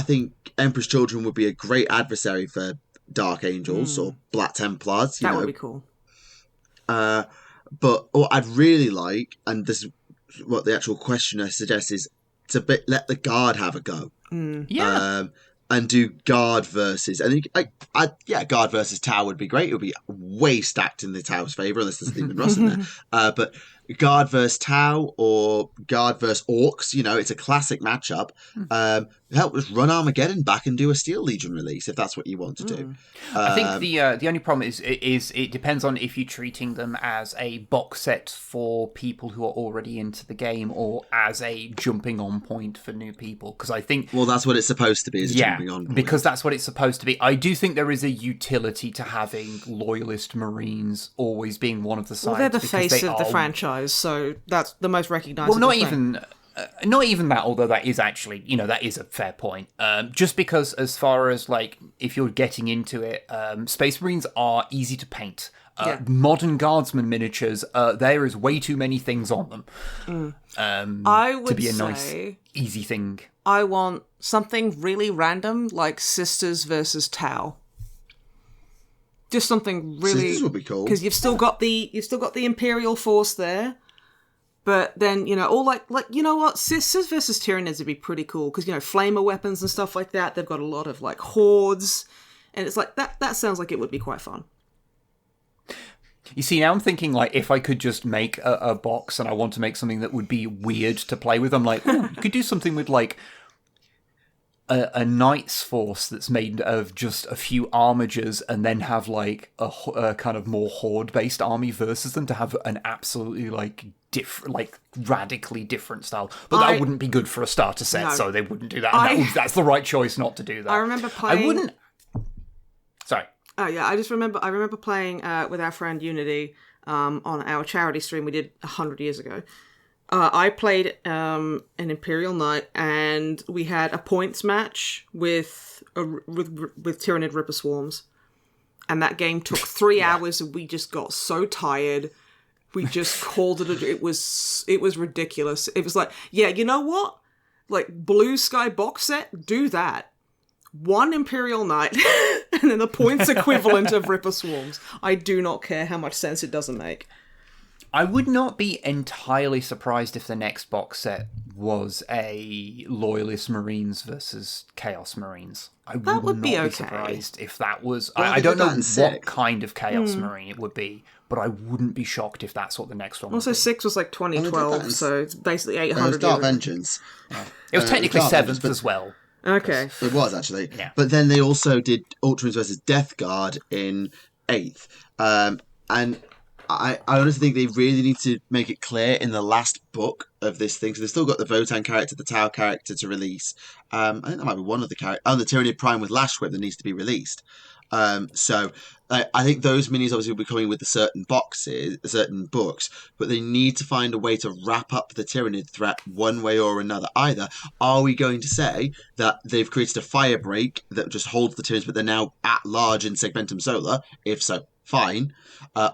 think Emperor's Children would be a great adversary for Dark Angels or Black Templars. That would be cool. But what I'd really like, and this is what the actual questioner suggests, is to let the Guard have a go. And do Guard versus. And Guard versus Tau would be great. It would be way stacked in the Tau's favour, unless there's Demon Ross in there. But Guard versus Tau or Guard versus Orcs, it's a classic matchup. Help us run Armageddon back and do a Steel Legion release if that's what you want to do. I think the only problem is it depends on if you're treating them as a box set for people who are already into the game or as a jumping on point for new people. Because I think that's what it's supposed to be. Is jumping on point. Because that's what it's supposed to be. I do think there is a utility to having loyalist Marines always being one of the sides. Well, they're the face of the franchise, so that's the most recognisable. Well, not even that, although that is actually, that is a fair point. Just because as far as, like, if you're getting into it, Space Marines are easy to paint. Modern Guardsman miniatures, there is way too many things on them. I would to be a say nice, easy thing. I want something really random, like Sisters versus Tau. Just something really... Sisters would be cool. Because you've still got the Imperial force there. But then, or like you know what? Sisters versus Tyranids would be pretty cool. Because, flamer weapons and stuff like that. They've got a lot of, like, hordes. And it's like, that sounds like it would be quite fun. You see, now I'm thinking, like, if I could just make a box and I want to make something that would be weird to play with, I'm like, you could do something with, like, a knight's force that's made of just a few armigers and then have, like, a kind of more horde-based army versus them to have an absolutely, like, radically different style. But that wouldn't be good for a starter set, so they wouldn't do that. And that's the right choice not to do that. I remember playing... I wouldn't... Sorry. Oh, yeah, I remember playing with our friend Unity on our charity stream we did 100 years ago. I played an Imperial Knight, and we had a points match with Tyranid Ripper Swarms. And that game took 3 hours, and we just got so tired. We just called it. It was ridiculous. It was like, yeah, you know what? Like, Blue Sky box set, do that. 1 Imperial Knight, and then the points equivalent of Ripper Swarms. I do not care how much sense it doesn't make. I would not be entirely surprised if the next box set was a Loyalist Marines versus Chaos Marines. That would be okay. Surprised if that was... I don't know what kind of Chaos Marine it would be, but I wouldn't be shocked if that's what the next one would be. Also, 6 was like 2012, so it's basically 800 years. Dark Vengeance. It was technically 7th as well. Okay. It was, actually. Yeah. But then they also did Ultramarines versus Death Guard in 8th. And I honestly think they really need to make it clear in the last book of this thing. So they've still got the Votan character, the Tau character to release. I think there might be one other character. Oh, the Tyranid Prime with Lash Whip that needs to be released. So I think those minis obviously will be coming with certain books, but they need to find a way to wrap up the Tyranid threat one way or another. Either are we going to say that they've created a fire break that just holds the Tyranids, but they're now at large in Segmentum Solar? If so, fine.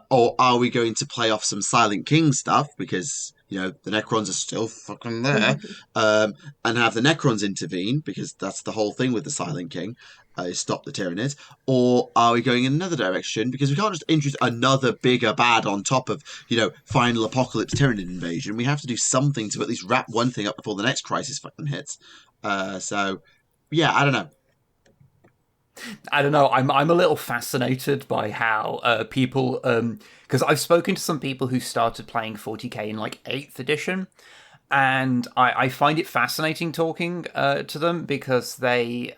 Or are we going to play off some Silent King stuff because the Necrons are still fucking there, and have the Necrons intervene because that's the whole thing with the Silent King. Stop the Tyranids, or are we going in another direction? Because we can't just introduce another bigger bad on top of, final apocalypse Tyranid invasion. We have to do something to at least wrap one thing up before the next crisis fucking hits. So, yeah, I don't know. I don't know. I'm a little fascinated by how people, because I've spoken to some people who started playing 40k in like 8th edition, and I find it fascinating talking to them because they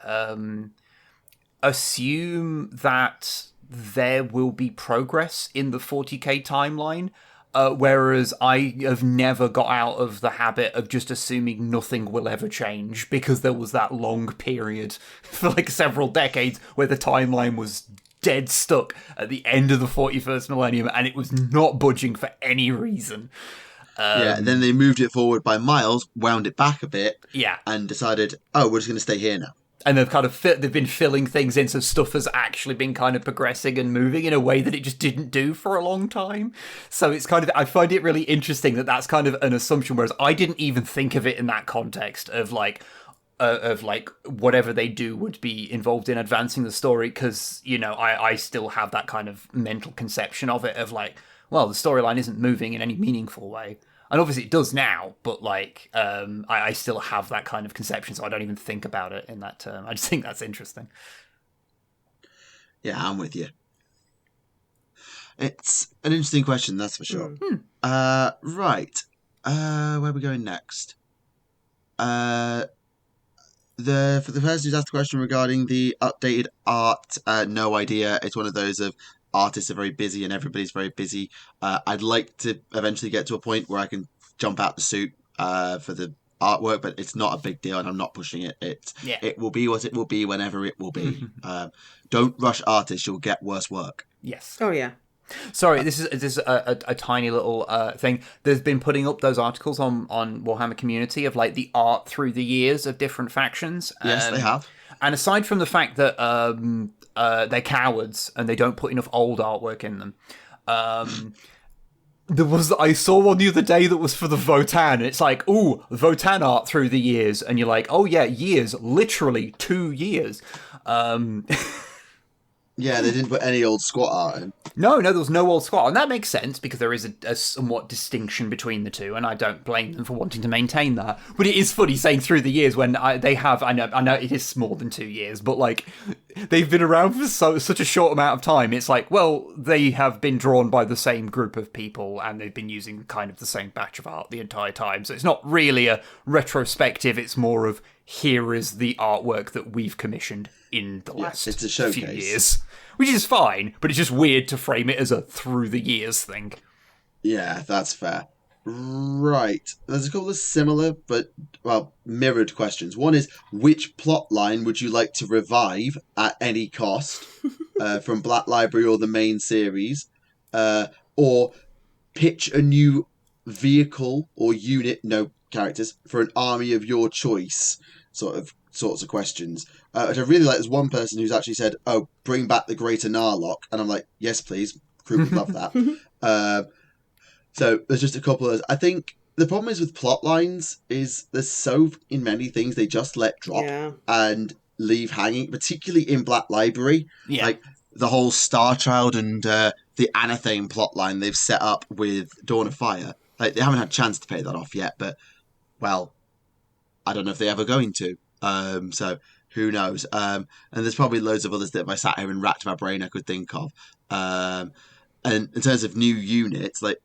assume that there will be progress in the 40k timeline. Whereas I have never got out of the habit of just assuming nothing will ever change because there was that long period for like several decades where the timeline was dead stuck at the end of the 41st millennium and it was not budging for any reason. Then they moved it forward by miles, wound it back a bit, yeah, and decided, oh, we're just going to stay here now. And they've kind of they've been filling things in, so stuff has actually been kind of progressing and moving in a way that it just didn't do for a long time. So it's kind of, I find it really interesting that that's kind of an assumption, whereas I didn't even think of it in that context of like whatever they do would be involved in advancing the story, because, you know, I still have that kind of mental conception of it of like, well, the storyline isn't moving in any meaningful way. And obviously it does now, but like I still have that kind of conception, so I don't even think about it in that term. I just think that's interesting. Yeah, I'm with you. It's an interesting question, that's for sure. Right. Where are we going next? For the person who's asked the question regarding the updated art, no idea. It's one of those of artists are very busy and everybody's very busy. I'd like to eventually get to a point where I can jump out the suit for the artwork, but it's not a big deal and I'm not pushing it. It will be what it will be whenever it will be. Don't rush artists, you'll get worse work. Yes. Oh, yeah. Sorry, this is a tiny little thing. There's been putting up those articles on Warhammer Community of like the art through the years of different factions. Yes, they have. And aside from the fact that they're cowards and they don't put enough old artwork in them, I saw one the other day that was for the Votan, and it's like, ooh, Votan art through the years, and you're like, oh yeah, years, literally 2 years. Yeah, they didn't put any old squat art in. No, there was no old squat, and that makes sense because there is a somewhat distinction between the two, and I don't blame them for wanting to maintain that. But it is funny saying through the years when they have. I know it is more than 2 years, but like they've been around for such a short amount of time. It's like, well, they have been drawn by the same group of people, and they've been using kind of the same batch of art the entire time. So it's not really a retrospective. It's more of, here is the artwork that we've commissioned in the last it's a showcase. few years. Which is fine, but it's just weird to frame it as a through the years thing. Yeah, that's fair. Right. There's a couple of similar, but, well, mirrored questions. One is, which plot line would you like to revive at any cost from Black Library or the main series? Or pitch a new vehicle or unit, no characters, for an army of your choice, sorts of questions. Which I really like. There's one person who's actually said, oh, bring back the Greater Narlock. And I'm like, yes, please. Crew would love that. So there's just a couple of... I think the problem is with plot lines is there's so in many things they just let drop and leave hanging, particularly in Black Library. Yeah. Like the whole Star Child and the Anathane plot line they've set up with Dawn of Fire. Like, they haven't had a chance to pay that off yet, but, well, I don't know if they're ever going to. So who knows? And there's probably loads of others that if I sat here and racked my brain I could think of. And in terms of new units, like,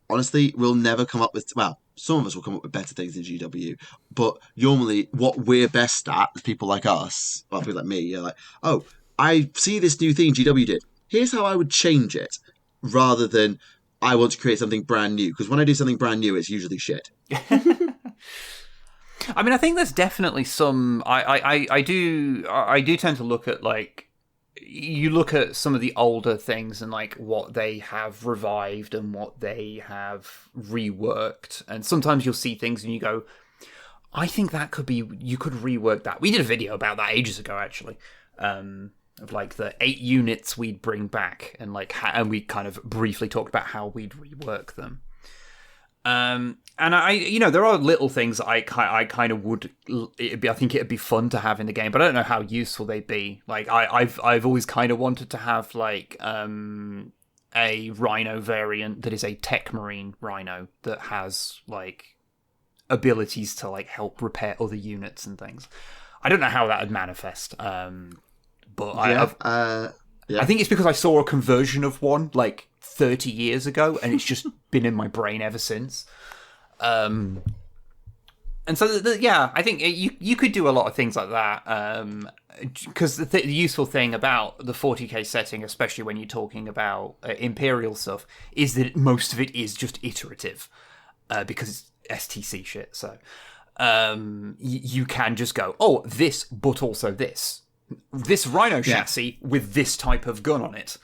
honestly, we'll never come up with... Well, some of us will come up with better things than GW, but normally what we're best at, as people like us, well, people like me, you're like, oh, I see this new thing GW did. Here's how I would change it, rather than I want to create something brand new. Because when I do something brand new, it's usually shit. I mean, I think there's definitely some... I do tend to look at, like... You look at some of the older things and, like, what they have revived and what they have reworked. And sometimes you'll see things and you go, I think that could be... You could rework that. We did a video about that ages ago, actually. Of, like, the 8 units we'd bring back. And, like, and we kind of briefly talked about how we'd rework them. And I, you know, there are little things that I kind of would. I think it'd be fun to have in the game, but I don't know how useful they'd be. Like I've always kind of wanted to have like a Rhino variant that is a Tech Marine Rhino that has like abilities to like help repair other units and things. I don't know how that would manifest. but yeah. I think it's because I saw a conversion of one like 30 years ago, and it's just been in my brain ever since. And so, I think you could do a lot of things like that. Because the useful thing about the 40k setting, especially when you're talking about Imperial stuff, is that most of it is just iterative, because it's STC shit. So you can just go, oh, this, but also this Rhino chassis with this type of gun on it.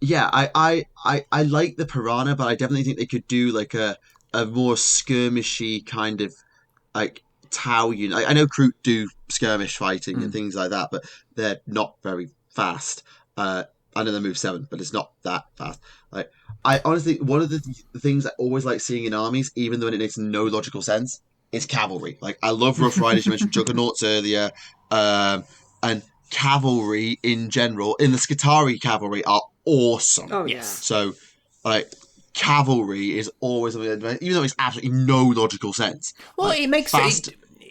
Yeah, I like the Piranha, but I definitely think they could do like a more skirmishy kind of like Tau unit. I know Kroot do skirmish fighting and things like that, but they're not very fast. I know they move 7, but it's not that fast. Like, I honestly, one of the things I always like seeing in armies, even though it makes no logical sense, is cavalry. Like, I love Rough Riders. You mentioned Juggernauts earlier, and cavalry in general. In the Skitarii cavalry are awesome. Oh yeah. So, like, cavalry is always something, even though it makes absolutely no logical sense. Well, like, it makes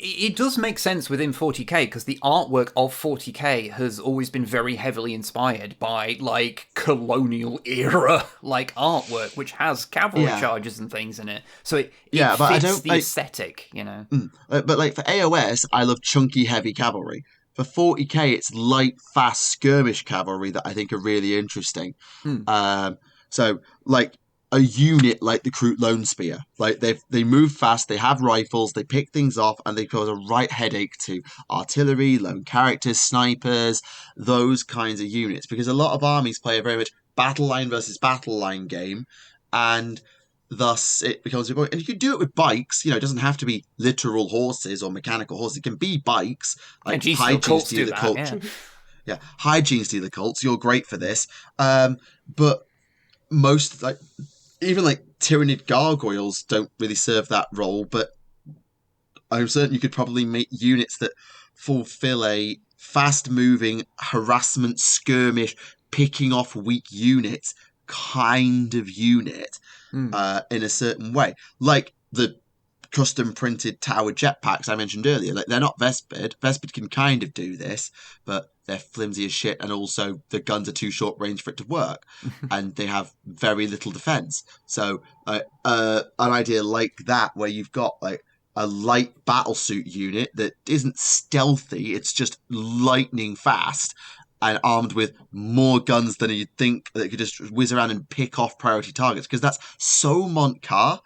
it does make sense within 40k, because the artwork of 40k has always been very heavily inspired by like colonial era like artwork, which has cavalry charges and things in it. So it fits the aesthetic, you know. But like for AOS, I love chunky, heavy cavalry. For 40k, it's light, fast skirmish cavalry that I think are really interesting. So like a unit like the Kroot Lone Spear, like they move fast, they have rifles, they pick things off, and they cause a right headache to artillery, lone characters, snipers, those kinds of units. Because a lot of armies play a very much battle line versus battle line game, and thus it becomes important. And you can do it with bikes. You know, it doesn't have to be literal horses or mechanical horses. It can be bikes. Like Hygiene Stealer Cults. Yeah, Hygiene Stealer Cults. You're great for this. But most like. Even like Tyrannid Gargoyles don't really serve that role, but I'm certain you could probably make units that fulfill a fast-moving harassment skirmish, picking off weak units kind of unit in a certain way. Like the custom-printed tower jetpacks I mentioned earlier. Like, they're not Vespid. Vespid can kind of do this, but they're flimsy as shit, and also the guns are too short range for it to work, and they have very little defense. So an idea like that, where you've got like a light battlesuit unit that isn't stealthy, it's just lightning fast and armed with more guns than you'd think, that could just whiz around and pick off priority targets, because that's so Montcar.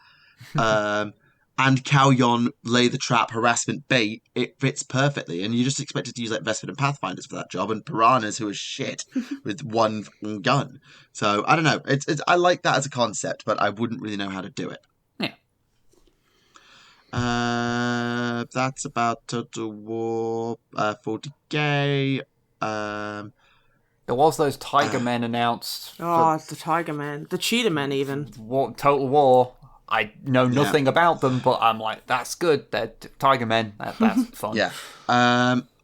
And Cao Yon, lay the trap, harassment, bait, it fits perfectly. And you just expected to use like Vespid and Pathfinders for that job, and Piranhas who are shit with one gun. So, I don't know. It's I like that as a concept, but I wouldn't really know how to do it. Yeah. That's about Total War 40k. There was those Tiger Men announced. Oh, the Tiger Men. The Cheetah Men, even. Total War. I know nothing about them, but I'm like, that's good. They're Tiger Men. That's fun. Yeah.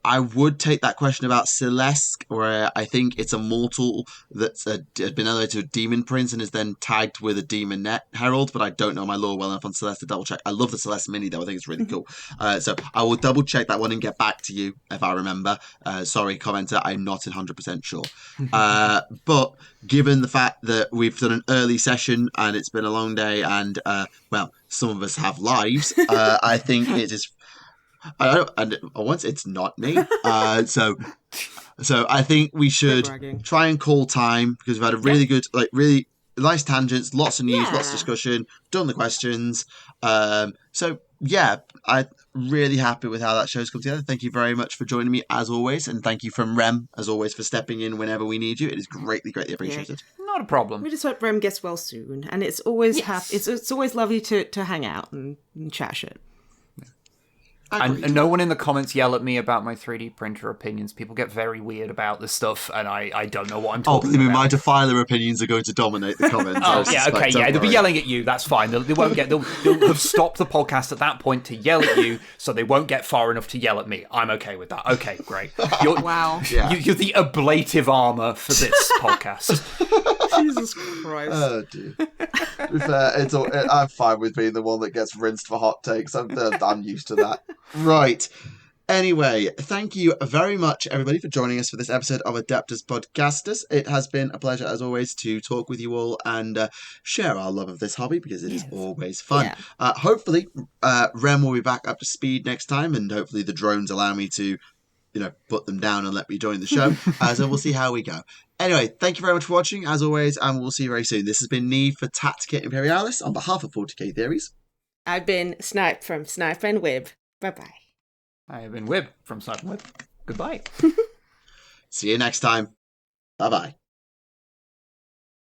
I would take that question about Celeste, where I think it's a mortal that's been elevated to a demon prince and is then tagged with a demon herald, but I don't know my lore well enough on Celeste to double check. I love the Celeste mini though. I think it's really cool. So I will double check that one and get back to you if I remember. Sorry, commenter, I'm not 100% sure. But given the fact that we've done an early session and it's been a long day, and well, some of us have lives, I think it is. And once it's not me, so I think we should try and call time, because we've had a really good, like, really nice tangents, lots of news, lots of discussion, done the questions. So yeah, I'm really happy with how that show's come together. Thank you very much for joining me as always, and thank you from Rem as always for stepping in whenever we need you. It is greatly appreciated. Not a problem. We just hope Rem gets well soon, and it's always it's always lovely to hang out and chat shit. And no one in the comments yell at me about my 3D printer opinions. People get very weird about this stuff, and I don't know what I'm talking about. My Defiler opinions are going to dominate the comments. They'll be yelling at you. That's fine. They'll have stopped the podcast at that point to yell at you, so they won't get far enough to yell at me. I'm okay with that. Okay, great. Wow. You're the ablative armor for this podcast. Jesus Christ. Oh, dear. I'm fine with being the one that gets rinsed for hot takes. I'm used to that. Right. Anyway, thank you very much, everybody, for joining us for this episode of Adeptus Podcastus. It has been a pleasure, as always, to talk with you all and share our love of this hobby, because it is always fun. Yeah. Hopefully, Rem will be back up to speed next time, and hopefully the drones allow me to, put them down and let me join the show. So we'll see how we go. Anyway, thank you very much for watching, as always, and we'll see you very soon. This has been Neve for Tactica Imperialis on behalf of 40k Theories. I've been Snipe from Snipe Wib. Bye-bye. I have been Wib from Snipe Wib. Goodbye. See you next time. Bye-bye.